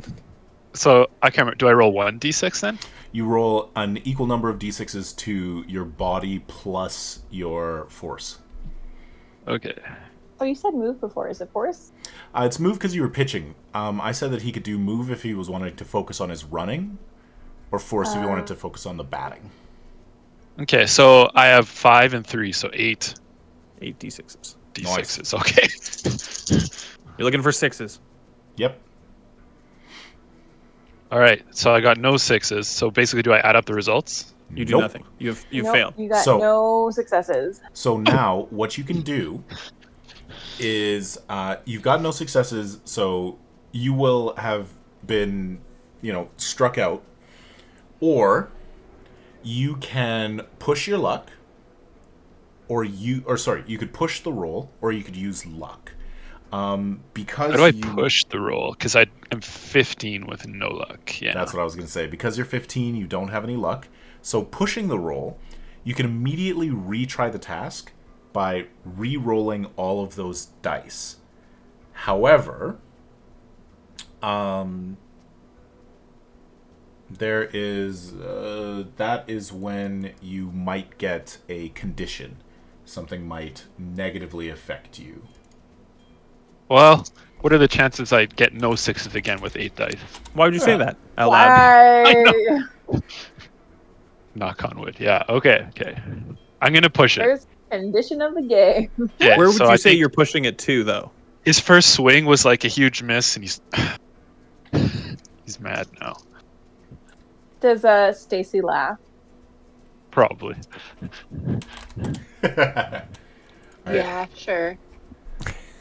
So I can't remember. Do I roll 1d6 then? You roll an equal number of d6s to your body plus your force. Okay. Oh, you said move before. Is it force? It's move because you were pitching. I said that he could do move if he was wanting to focus on his running, or force if he wanted to focus on the batting. Okay, so I have 5 and 3, so 8 8 d6s. d6s. Okay. You're looking for 6s. Yep. All right, so I got no 6s. So basically, do I add up the results? You do Nope. nothing. You Nope, failed. You got So- no successes. So now what you can do is you've got no successes, so you will have been, struck out, or you can push your luck, you could push the roll, or you could use luck. Because How do I push the roll? Because I'm 15 with no luck. Yeah. That's what I was going to say. Because you're 15, you don't have any luck. So pushing the roll, you can immediately retry the task by re-rolling all of those dice. However, that is when you might get a condition. Something might negatively affect you. Well, what are the chances I get no 6s again with 8 dice? Why would you say that out loud? Why? Knock on wood. Yeah. Okay. I'm gonna push it. There's condition of the game. Yeah, Where would so you I say think you're pushing it to, though? his first swing was like a huge miss, and he's mad now. Does Stacy laugh? Probably. Yeah, sure.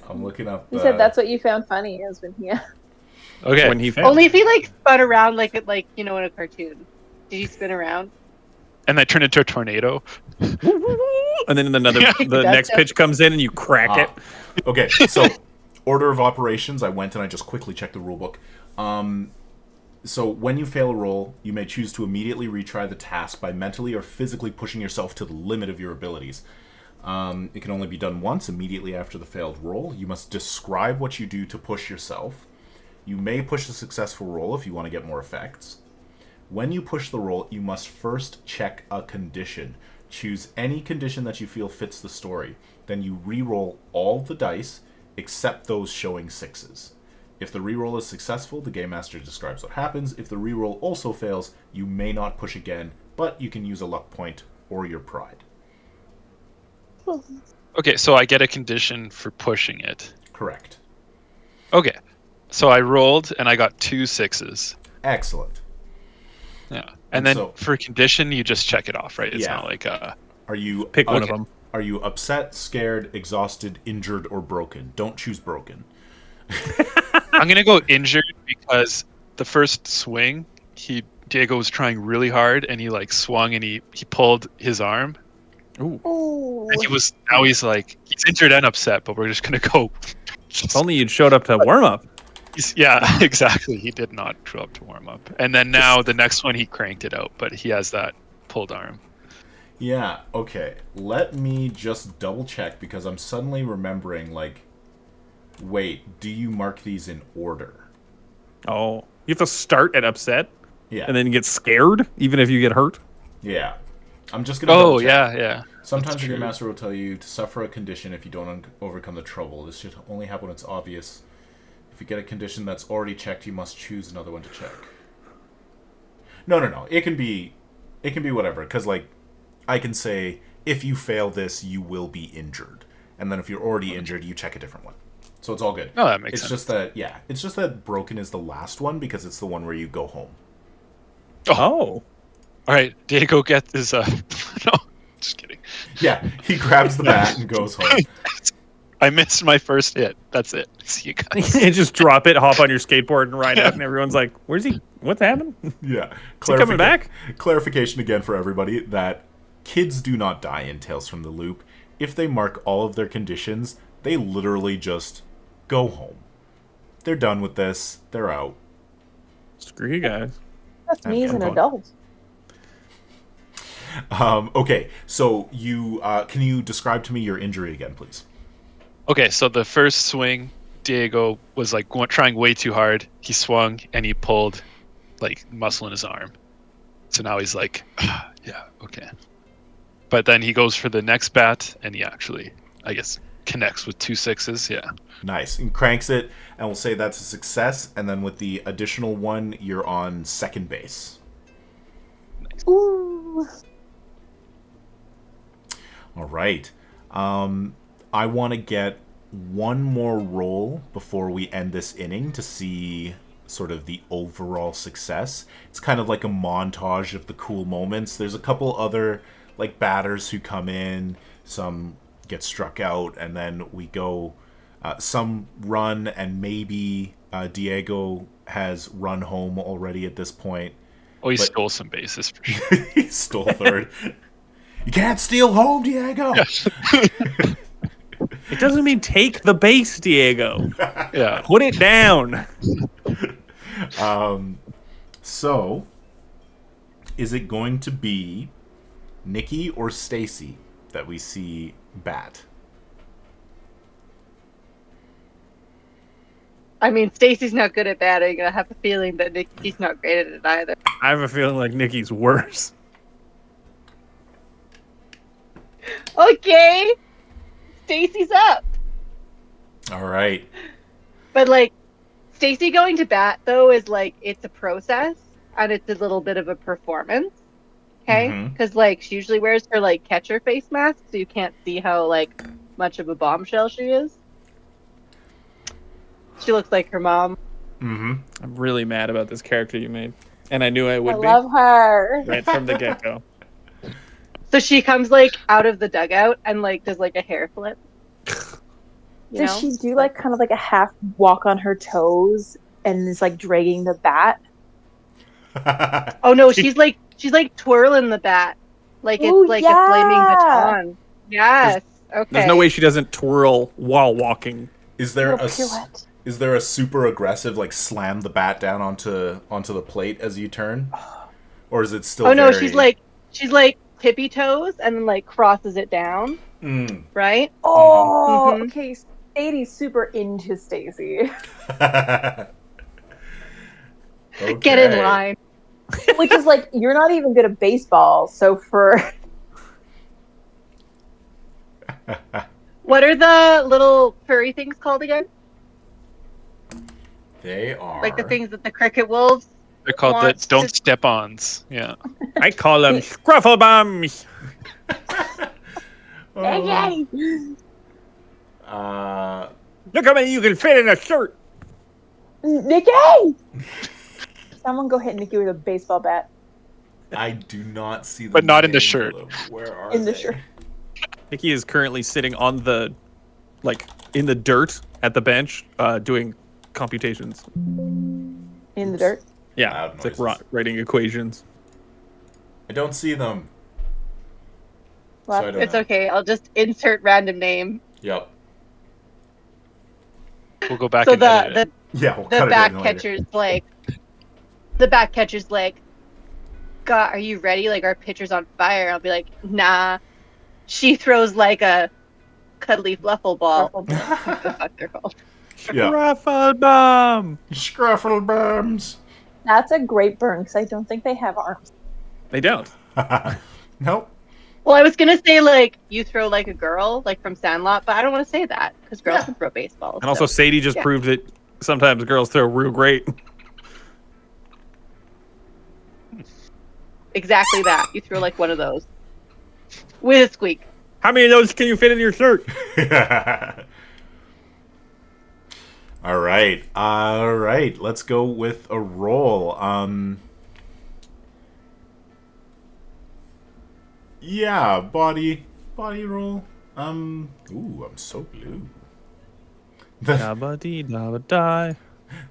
I'm looking up. He said that's what you found funny is when he. Okay. When he failed. Only if he spun around like in a cartoon. Did he spin around? And I turn into a tornado. And then the That's next it. pitch comes in and you crack it. Okay, so order of operations. I went and I just quickly checked the rulebook. So when you fail a roll, you may choose to immediately retry the task by mentally or physically pushing yourself to the limit of your abilities. It can only be done once, immediately after the failed roll. You must describe what you do to push yourself. You may push a successful roll if you want to get more effects. When you push the roll, you must first check a condition. Choose any condition that you feel fits the story. Then you re-roll all the dice, except those showing 6s. If the reroll is successful, the Game Master describes what happens. If the reroll also fails, you may not push again, but you can use a luck point or your pride. Okay, so I get a condition for pushing it. Correct. Okay. So I rolled and I got 2 6s. Excellent. Yeah. And And then so- for condition, you just check it off, right? It's Yeah. not like Are you Pick one of Okay. them. Are you upset, scared, exhausted, injured, or broken? Don't choose broken. I'm gonna go injured because the first swing, Diego was trying really hard and he swung and he pulled his arm. Ooh. Ooh. And he's injured and upset, but we're just gonna go. If only you'd showed up to warm up. Yeah, exactly. He did not show up to warm up. And then now the next one he cranked it out, but he has that pulled arm. Yeah, okay. Let me just double check because I'm suddenly remembering, wait, do you mark these in order? Oh. You have to start at upset Yeah. and then get scared, even if you get hurt. Yeah. I'm just gonna Oh, double check. yeah. Sometimes That's the Game true. Master will tell you to suffer a condition if you don't overcome the trouble. This should only happen when it's obvious. If you get a condition that's already checked, you must choose another one to check. No. It can be whatever. Because, I can say, if you fail this, you will be injured. And then if you're already injured, you check a different one. So it's all good. Oh, that makes It's sense. just that broken is the last one because it's the one where you go home. Oh. All right, Diego, get this. No, just kidding. Yeah, he grabs the bat and goes home. I missed my first hit. That's it. See you guys. And just drop it, hop on your skateboard, and ride out, and everyone's like, "Where's he? What's happened? Yeah. Is he coming back?" Clarification again for everybody that kids do not die in Tales from the Loop. if they mark all of their conditions, they literally just go home. They're done with this. They're out. Screw you guys. That's me as I'm an fine. adult. Okay, so you can you describe to me your injury again, please? Okay, so the first swing, Diego was like trying way too hard. He swung and he pulled like muscle in his arm. So now he's like, yeah, okay. But then he goes for the next bat and he actually, I guess, connects with 2 6s. Yeah. Nice. And cranks it, and we'll say that's a success. And then with the additional one, you're on second base. Ooh. All right. I want to get one more roll before we end this inning to see sort of the overall success. It's kind of like a montage of the cool moments. There's a couple other like batters who come in, some get struck out, and then we go some run, and maybe Diego has run home already at this point. Oh, he But- stole some bases for sure. He stole third. You can't steal home, Diego. It doesn't mean take the base, Diego. Yeah. Put it down. So, is it going to be Nikki or Stacy that we see bat? I mean, Stacy's not good at batting, and I have a feeling that Nikki's not great at it either. I have a feeling like Nikki's worse. Okay, Stacy's up. All right. But like, Stacy going to bat though is like it's a process and it's a little bit of a performance. Okay, Mhm. because like she usually wears her like catcher face mask, so you can't see how like much of a bombshell she is. She looks like her mom. Mm-hmm. I'm really mad about this character you made. And I knew I I would be. love her. Right from the get-go. So she comes like out of the dugout and like does like a hair flip. You Does know? she do like kind of like a half walk on her toes and is like dragging the bat? Oh no, she's like twirling the bat, like Ooh, it's like yeah. a flaming baton. Yes. Okay. There's no way she doesn't twirl while walking. Is there Little a pirouette. is there a super aggressive like slam the bat down onto the plate as you turn, or is it still? Oh no, very... she's like tippy toes and then like crosses it down, Mm. right? Oh, Mhm. okay. Sadie's super into Stacy, Get in Okay. line. which is like you're not even good at baseball. So for What are the little furry things called again? They are Like the things that the cricket wolves. They're called the Wants don't to- step ons. Yeah. I call them scruffle bums. Yay! Look how many you can fit in a shirt. Nikki, someone go hit Nikki with a baseball bat I do not see them. But not in the names shirt. of them. Where are in the they? shirt. Nikki is currently sitting on the, like, in the dirt at the bench, doing computations. In the dirt. Yeah, Loud it's like noises. writing equations. I don't see them. What? So I don't It's know. okay. I'll just insert random name. Yep. We'll go back So and edit it. Yeah, we'll the cut back it in later. catcher's like, God, are you ready? Like our pitcher's on fire. I'll be like, nah. She throws like a cuddly fluffle ball. What the fuck they're called? Yeah. Scruffle bum. Scruffle burms. That's a great burn because I don't think they have arms. They don't. Nope. Well, I was gonna say like you throw like a girl, like from Sandlot, but I don't want to say that because girls Yeah. can throw baseballs. And also, so. Sadie just yeah. proved that sometimes girls throw real great. Exactly that. You throw like one of those with a squeak. How many of those can you fit in your shirt? All right. Let's go with a roll. Yeah, body roll. Ooh, I'm so blue. Dabba-dee-dabba-die.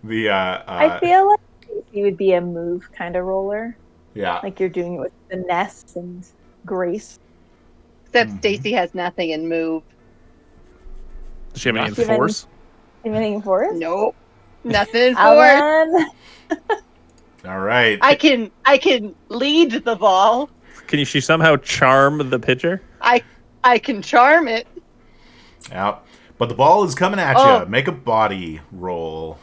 I feel like Stacy would be a move kind of roller. Yeah. Like you're doing it with finesse and grace. Except Stacy has nothing in move. Does she have any in Not even- force? Anything for us? Nope. Nothing in force. Alan. All right. I can lead the ball. Can she somehow charm the pitcher? I can charm it. Yeah. But the ball is coming at Oh. you. Make a body roll.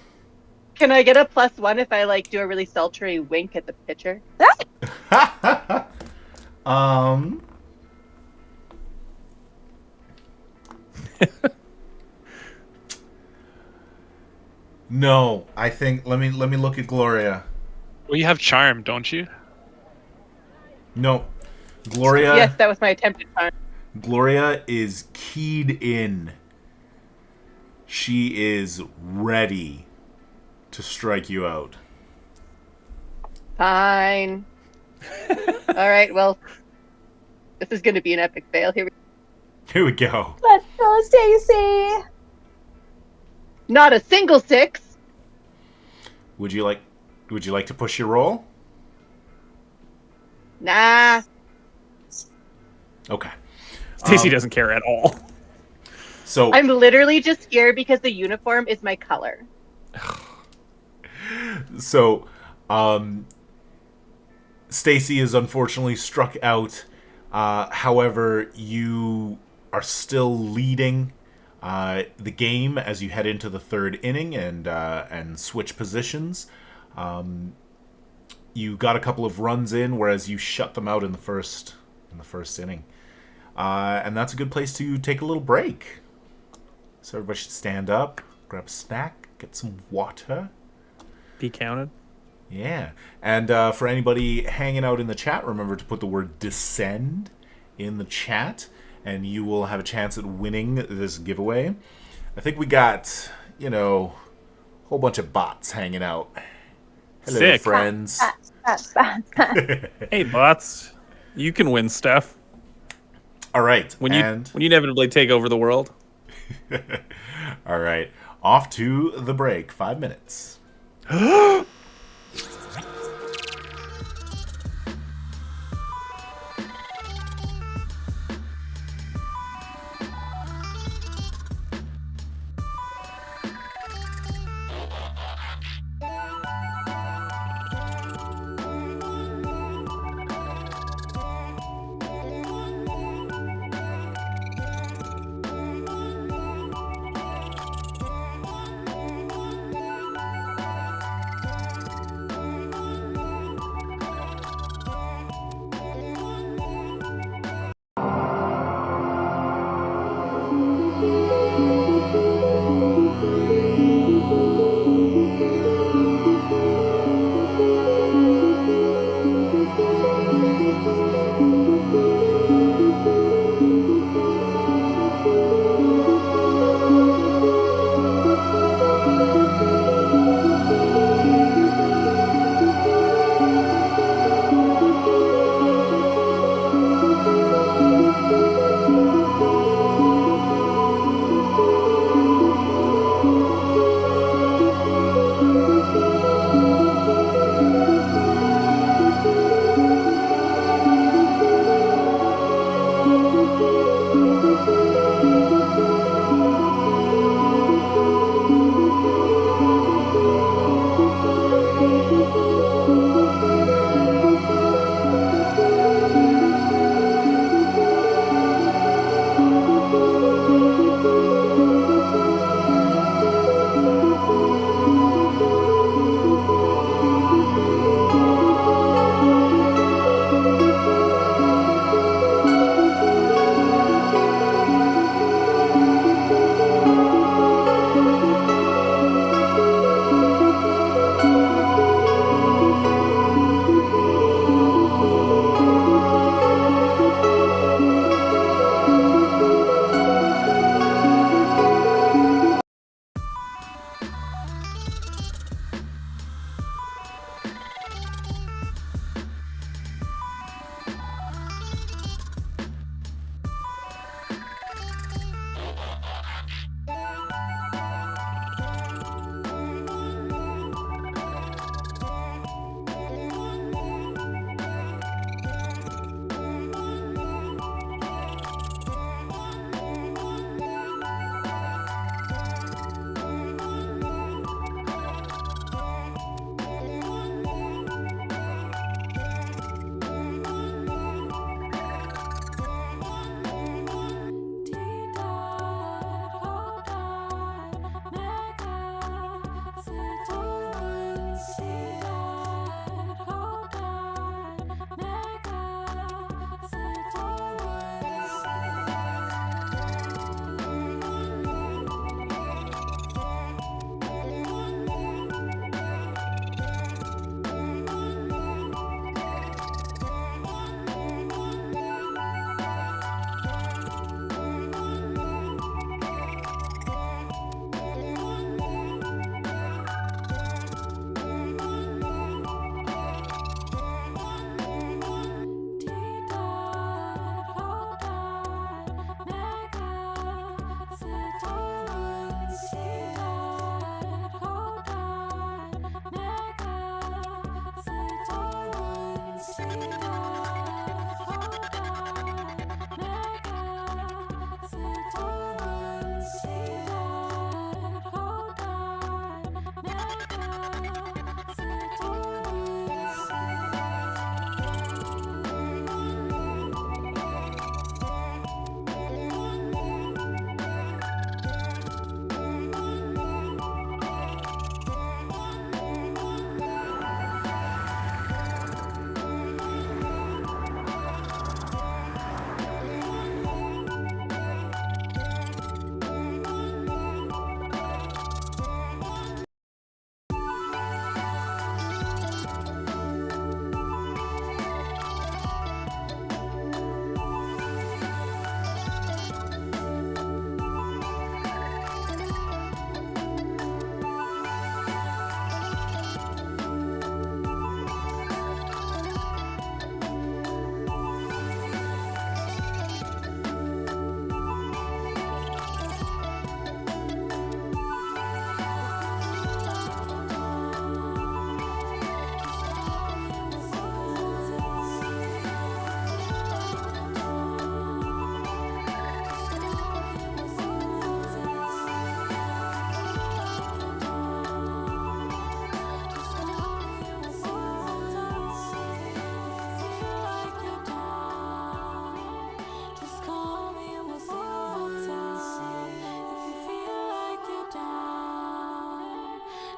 Can I get a +1 if I do a really sultry wink at the pitcher? No, I think let me look at Gloria. Well, you have charm, don't you? No. Gloria Yes, that was my attempted charm. Gloria is keyed in. She is ready to strike you out. Fine. All right, well, this is going to be an epic fail. Here we go. Let's go, Stacy. Not a single 6. Would you like to push your roll? Nah. Okay. Stacy doesn't care at all. So I'm literally just scared because the uniform is my color. So, Stacy is unfortunately struck out. However, you are still leading the game as you head into the third inning and switch positions. You got a couple of runs in, whereas you shut them out in the first inning. And that's a good place to take a little break. So everybody should stand up, grab a snack, get some water. Be counted. Yeah. And for anybody hanging out in the chat, remember to put the word descend in the chat, and you will have a chance at winning this giveaway. I think we got, a whole bunch of bots hanging out. Hello, Sick. friends. Hey, bots. You can win stuff. All right. When you inevitably take over the world. All right. Off to the break. 5 minutes.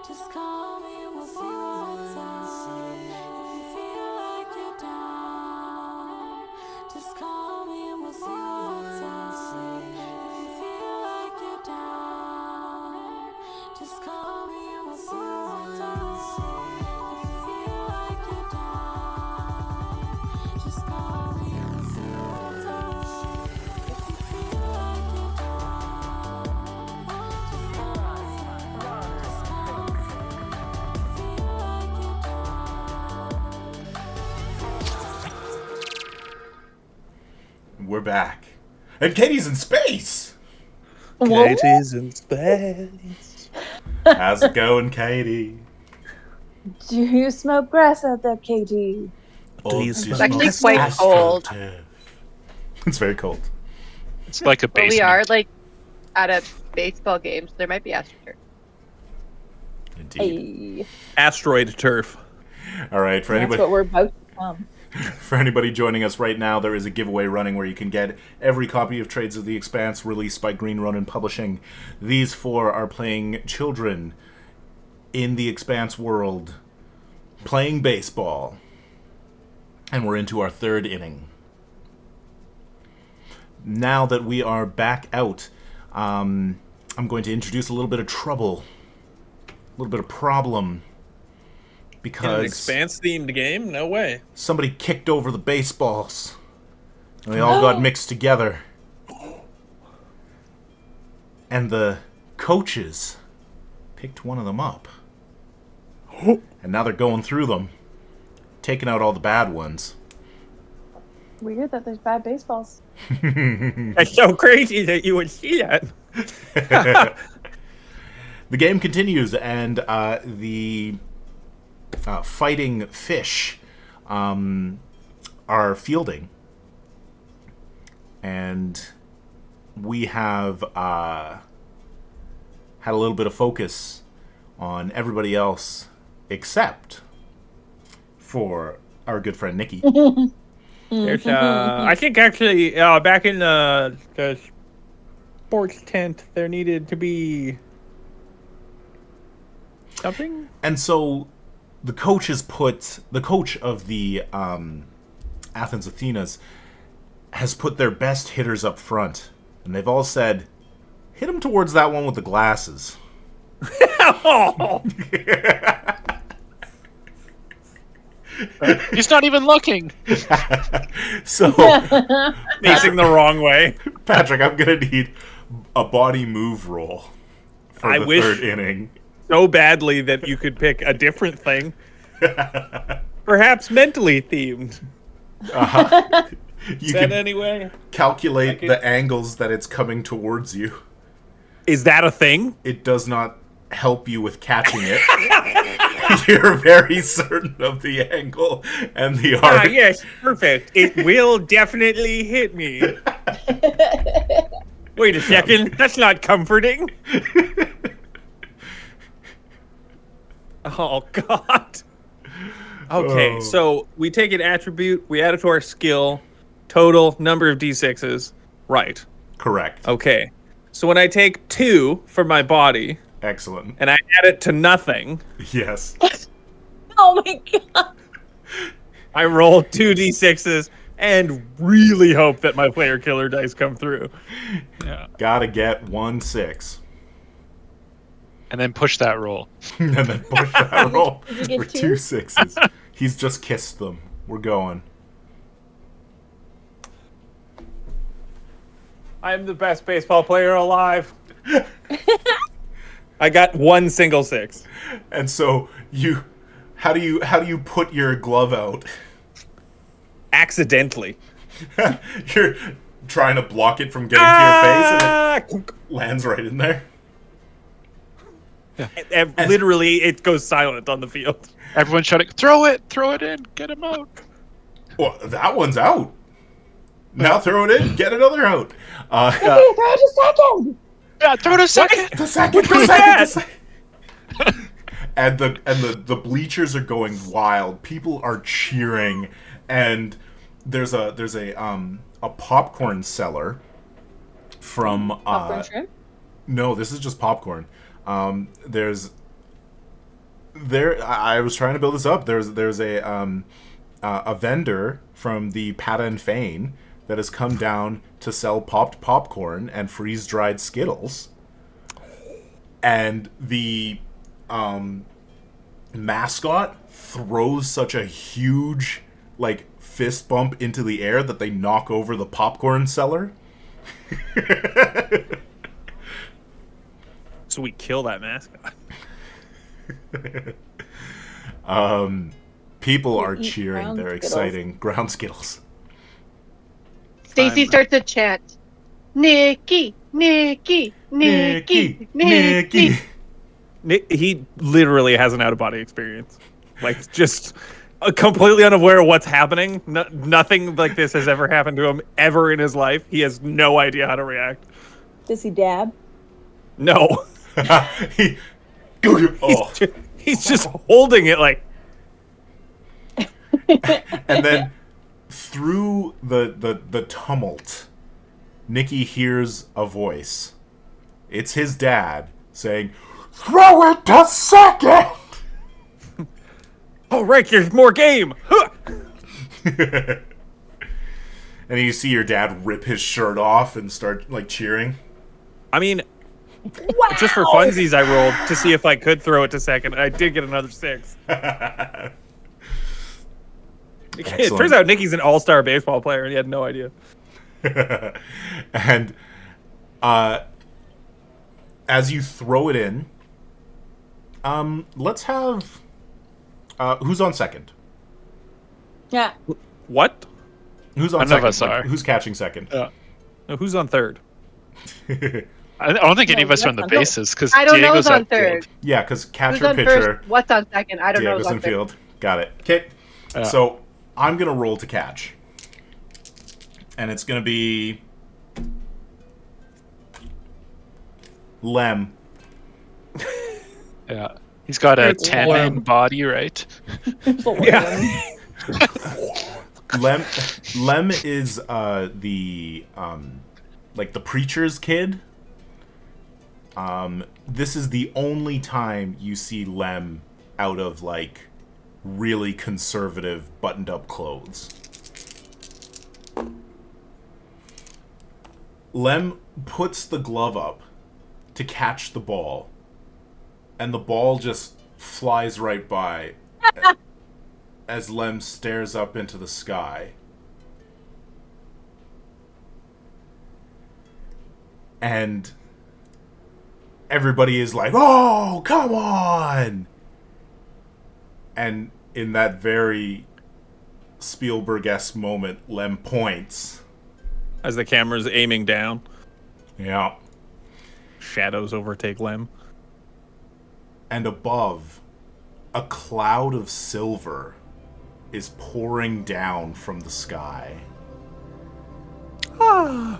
Just call me and we'll see what's up. If you feel like you're down, just call me and we'll see what's up. If you feel like you're down, just call me and we'll see what's up. If you feel like you're down, just call me and we'll see what's up. If you feel like you're down, just call me. Just call me. Feel like you're down. We're back. And Katie's in space! Katie's in space. How's it going, Katie? Do you smoke grass out there, Katie? Do you It's smoke actually quite cold. It's very cold. It's like a But basement. we are like at a baseball game, so there might be astroturf. Indeed. Hey, Asteroid turf. All right, for that's anybody what we're about to become. for anybody joining us right now, there is a giveaway running where you can get every copy of Trades of the Expanse released by Green Ronin Publishing. These four are playing children in the Expanse world, playing baseball. And we're into our third inning. Now that we are back out, I'm going to introduce a little bit of trouble, a little bit of problem, In an because Expanse-themed game? No way. somebody kicked over the baseballs, and they all got mixed together. And the coaches picked one of them up. And now they're going through them, taking out all the bad ones. Weird that there's bad baseballs. That's so crazy that you would see that. The game continues, and the fighting fish are fielding. And we have had a little bit of focus on everybody else except for our good friend Nikki. There's, I think actually, back in the sports tent, there needed to be something. And so the coach of the Athens Athenas has put their best hitters up front, and they've all said, hit him towards that one with the glasses. Oh, He's not even looking. So, facing the wrong way. Patrick, I'm going to need a body move roll for I the wish- third inning. So badly that you could pick a different thing. Perhaps mentally themed. You Said can anyway. calculate the angles that it's coming towards you. Is that a thing? It does not help you with catching it. You're very certain of the angle and the Ah, arc. yes, perfect. It will definitely hit me. Wait a second, that's not comforting. Oh, God. Okay, Oh. so we take an attribute, we add it to our skill, total number of d6s. Right. Correct. Okay. So when I take 2 from my body Excellent. and I add it to nothing, Yes. Oh my god. I roll 2d6s and really hope that my player killer dice come through. Yeah. Gotta get 1-6. And then push that roll. And then push that roll Did you get for two? 2-6s. He's just kissed them. We're going. I'm the best baseball player alive. I got 1 single 6. And so how do you put your glove out? Accidentally. You're trying to block it from getting to your face and Ah! it lands right in there. Literally, it goes silent on the field. Everyone shouting, throw it in, get him out. Well, that one's out. Now throw it in, get another out. Hey, throw it a second. Yeah, throw it a second. The second, the second, the second. And the bleachers are going wild. People are cheering, and there's a popcorn seller from Popcorn shrimp? no, this is just popcorn. There's I was trying to build this up. There's a vendor from the Pata and Fane that has come down to sell popped popcorn and freeze-dried Skittles. And the mascot throws such a huge, like, fist bump into the air that they knock over the popcorn seller. So we kill that mascot. People You are eat cheering. ground They're Skittles. exciting. Ground Skittles. Stacy starts to chant, Nikki, Nikki, Nikki, Nikki. He literally has an out-of-body experience. Like, just completely unaware of what's happening. Nothing like this has ever happened to him ever in his life. He has no idea how to react. Does he dab? No. Oh. He's just holding it like... And then through the tumult, Nikki hears a voice. It's his dad saying, "Throw it to second!" Oh, right, there's more game! Huh! And you see your dad rip his shirt off and start, like, cheering. I mean, just for funsies, I rolled to see if I could throw it to second. I did get another 6. It turns out Nikki's an all-star baseball player, and he had no idea. And as you throw it in, let's have... who's on second? Yeah. What? Who's on None of second? us are. Who's catching second? No, who's on third? I don't think any No, of us are on the I don't- bases because I don't know Diego's who's on outfield. third. Yeah, because Who's catcher, on pitcher, first? What's on second? I don't know Diego's who's on in third. field. Got it. Okay. So I'm going to roll to catch. And it's going to be... Lem. Yeah, he's got a It's 10 Lem. in body, right? Yeah. Lem is the like the preacher's kid. This is the only time you see Lem out of, like, really conservative buttoned up clothes. Lem puts the glove up to catch the ball, and the ball just flies right by as Lem stares up into the sky. And everybody is like, "Oh, come on!" And in that very Spielberg-esque moment, Lem points. As the camera's aiming down, Yeah. shadows overtake Lem. And above, a cloud of silver is pouring down from the sky.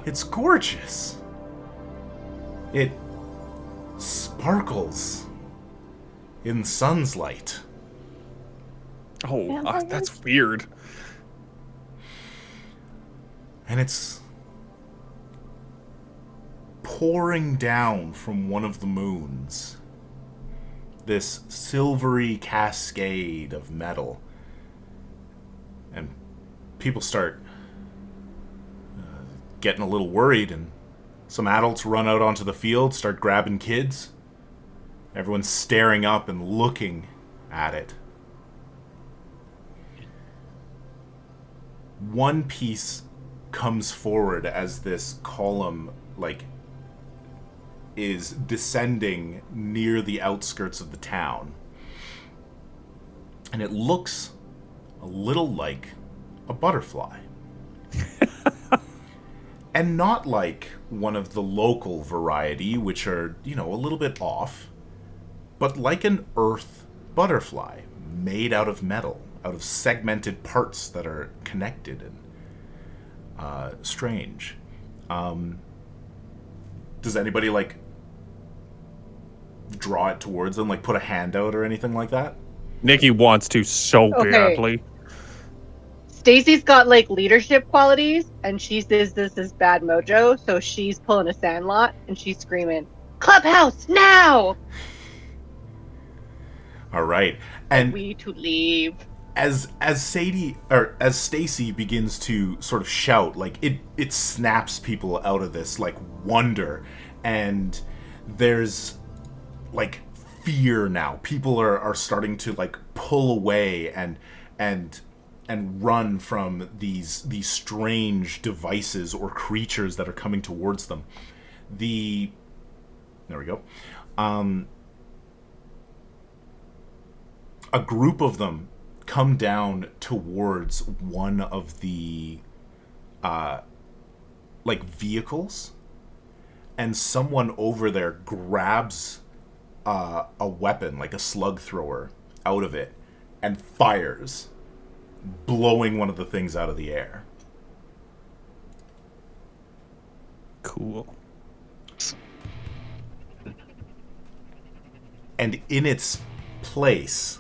It's gorgeous. It sparkles in sun's light. Oh, that's weird. And it's pouring down from one of the moons. This silvery cascade of metal. And people start getting a little worried, and some adults run out onto the field, start grabbing kids. Everyone's staring up and looking at it. One piece comes forward as this column, like, is descending near the outskirts of the town. And it looks a little like a butterfly. And not like one of the local variety, which are, you know, a little bit off, but like an earth butterfly made out of metal, out of segmented parts that are connected and strange. Does anybody, like, draw it towards them, like put a hand out or anything like that? Nikki wants to so Okay. badly. Stacy's got, like, leadership qualities, and she says this is bad mojo, so she's pulling a Sandlot, and she's screaming, "Clubhouse, now!" All right. And We to leave. as Stacy begins to sort of shout, like it snaps people out of this like wonder, and there's like fear now. People are starting to like pull away and run from these strange devices or creatures that are coming towards them. There we go. A group of them come down towards one of the like vehicles, and someone over there grabs a weapon, like a slug thrower, out of it and fires, blowing one of the things out of the air. Cool. And in its place,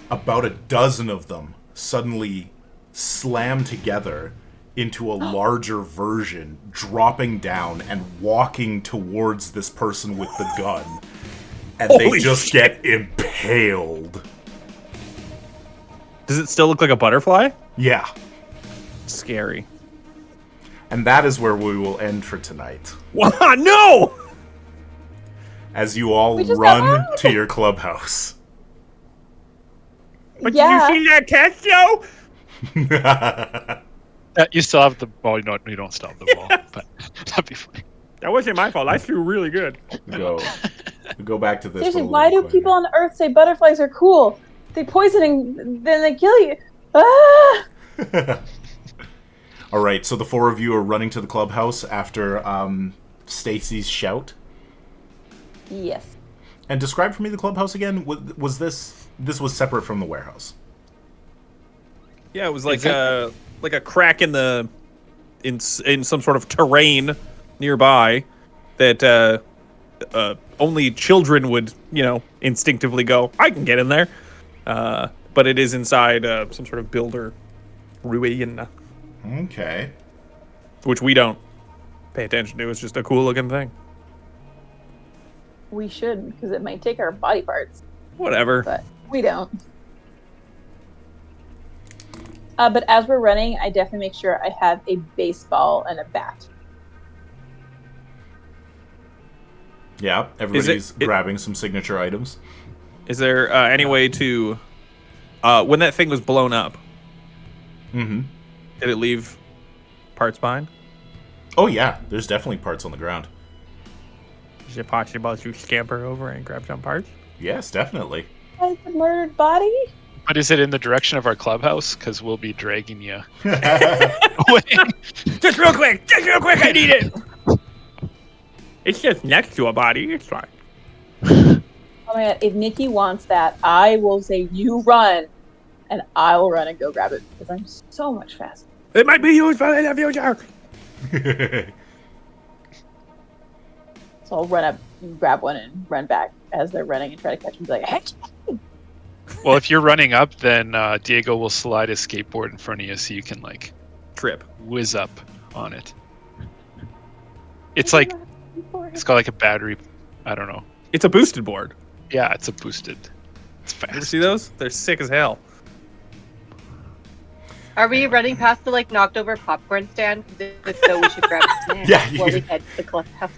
about a dozen of them suddenly slam together into a larger version, dropping down and walking towards this person with the gun. And they Holy just shit. get impaled. Does it still look like a butterfly? Yeah. Scary. And that is where we will end for tonight. No! As you all We just run got out. to your clubhouse. But Yeah. did you see that cat show? You still have the ball. No, you don't still have the ball, but that'd be funny. That wasn't my fault. I threw really good. Go back to this. Seriously, for a why do little people on Earth say butterflies are cool? They poisoning, then they kill you. Ah! All right, so the four of you are running to the clubhouse after Stacy's shout. Yes. And describe for me the clubhouse again. Was this was separate from the warehouse? Yeah, it was like a crack in in some sort of terrain nearby that only children would, instinctively go, I can get in there. But it is inside some sort of builder ruin, Okay. which we don't pay attention to. It's just a cool looking thing. We should, because it might take our body parts, Whatever. but we don't. But as we're running, I definitely make sure I have a baseball and a bat. Yeah, everybody's grabbing some signature items. Is there any way to, when that thing was blown up, Mm-hmm. did it leave parts behind? Oh yeah, there's definitely parts on the ground. Is it possible to scamper over and grab some parts? Yes, definitely. Like the murdered body? But is it in the direction of our clubhouse? Because we'll be dragging you away. Just real quick, I need it! It's just next to a body, it's fine. Oh my god, if Nikki wants that, I will say you run, and I will run and go grab it, because I'm so much faster. It might be used for the future! So I'll run up, grab one, and run back as they're running and try to catch them. Be like, heck! Well, if you're running up, then Diego will slide his skateboard in front of you so you can, Trip. whiz up on it. It's like, it's got like a battery. I don't know. It's a boosted board. Yeah, it's a boosted. It's You ever fast. see those? They're sick as hell. Are we running past the knocked over popcorn stand? If so, we should grab a snack Yeah, you while we could- head to the clubhouse.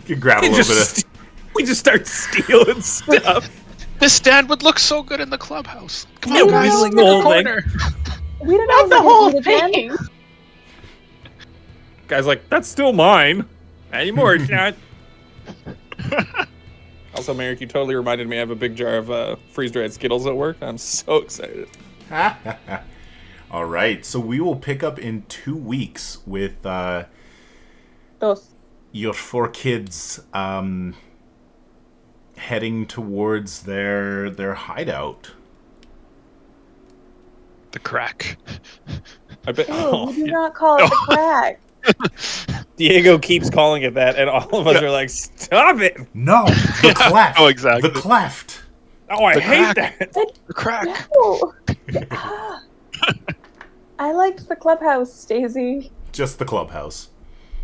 You can grab a little bit of... We just start stealing stuff. This stand would look so good in the clubhouse. Come Yeah, on, guys. whistling in the the whole thing. corner. We don't Not know the whole if we can eat it again. thing. Guy's like, that's still mine. Anymore, it's not. Also, Merrick, you totally reminded me I have a big jar of freeze-dried Skittles at work. I'm so excited. All right, so we will pick up in 2 weeks with Those. your four kids heading towards their hideout. The crack. I bet. Oh, we do not call it the crack. Diego keeps calling it that, and all of us are like, stop it! No, the cleft. Oh, exactly. The cleft. Oh, I hate crack. that. The crack. No. I liked the clubhouse, Stacey. Just the clubhouse.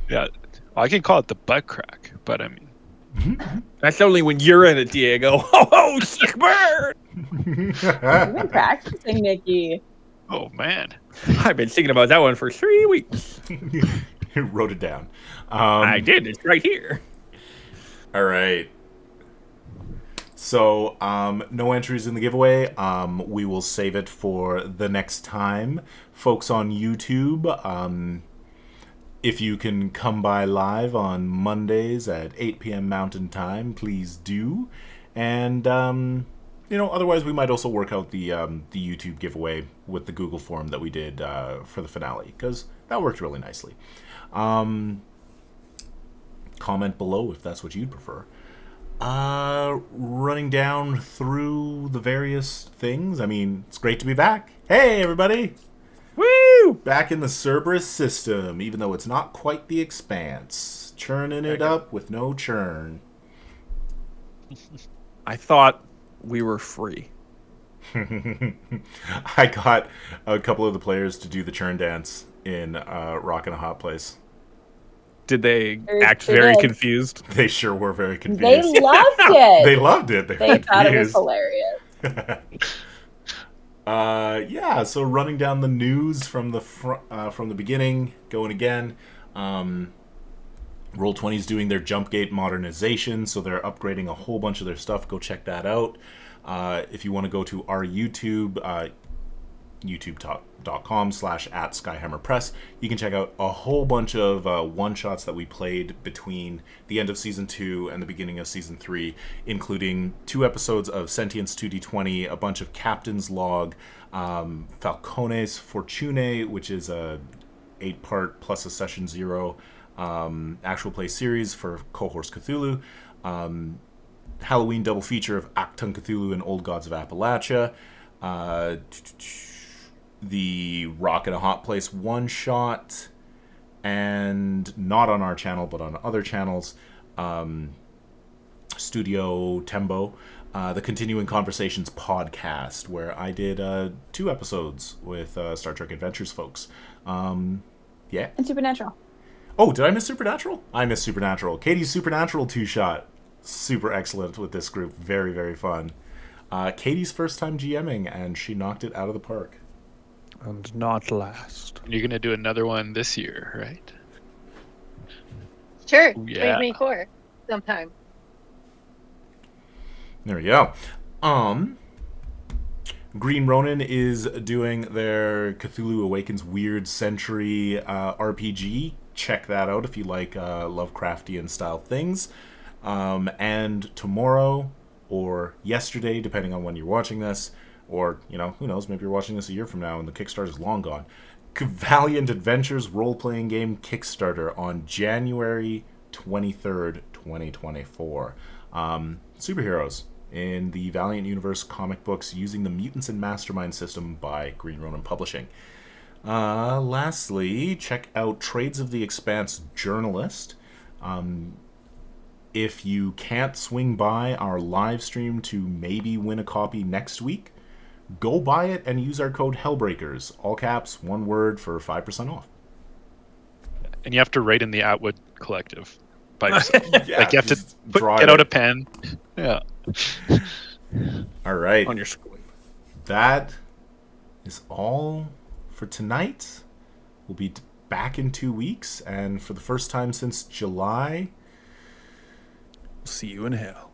Yeah. Well, I can call it the butt crack, but I mean, That's only when you're in it, Diego. Oh, sick bird! You've been practicing, Nikki. Oh man. I've been thinking about that one for 3 weeks. Wrote it down. I did. It's right here. All right. So, no entries in the giveaway. We will save it for the next time. Folks on YouTube, if you can come by live on Mondays at 8 p.m. Mountain Time, please do. And, otherwise we might also work out the YouTube giveaway with the Google form that we did for the finale, because that worked really nicely. Comment below if that's what you'd prefer. Running down through the various things. I mean, it's great to be back. Hey, everybody! Woo! Back in the Cerberus System, even though it's not quite the Expanse. Churning it up with no churn. I thought we were free. I got a couple of the players to do the churn dance in Rockin' a Hot Place. Did they act They very did. confused? They sure were very They confused. loved it. They loved it. They were thought it was confused. hilarious. Yeah, so running down the news from the beginning, going again. Roll20's doing their Jumpgate modernization, so they're upgrading a whole bunch of their stuff. Go check that out. If you want to go to our YouTube, youtube.com/@SkyhammerPress, you can check out a whole bunch of one-shots that we played between the end of Season 2 and the beginning of Season 3, including 2 episodes of Sentience 2D20, a bunch of Captain's Log, Falcone's Fortune, which is a 8-part plus a Session 0 actual play series for Cohorts Cthulhu, Halloween double feature of Acton Cthulhu and Old Gods of Appalachia, the Rock in a Hot Place one-shot, and not on our channel, but on other channels, Studio Tembo, the Continuing Conversations podcast, where I did 2 episodes with Star Trek Adventures folks. Yeah. And Supernatural. Oh, did I miss Supernatural? I missed Supernatural. Katie's Supernatural 2-shot. Super excellent with this group. Very, very fun. Katie's first time GMing, and she knocked it out of the park. And not last. You're gonna do another one this year, right? Sure. Ooh, yeah. 2024 sometime. There we go. Green Ronin is doing their Cthulhu Awakens Weird Century RPG. Check that out if you like Lovecraftian style things. And tomorrow or yesterday, depending on when you're watching this, or, who knows, maybe you're watching this a year from now and the Kickstarter is long gone. Valiant Adventures role-playing game Kickstarter on January 23rd, 2024. Superheroes in the Valiant Universe comic books using the Mutants and Mastermind system by Green Ronin Publishing. Lastly, check out Trades of the Expanse Journalist. If you can't swing by our live stream to maybe win a copy next week, go buy it and use our code Hellbreakers, all caps, one word, for 5% off. And you have to write in the Atwood Collective by yourself. Yeah, like you have to just draw get it out out. a pen. Yeah. All right. On your screen. That is all for tonight. We'll be back in 2 weeks, and for the first time since July, See you in hell.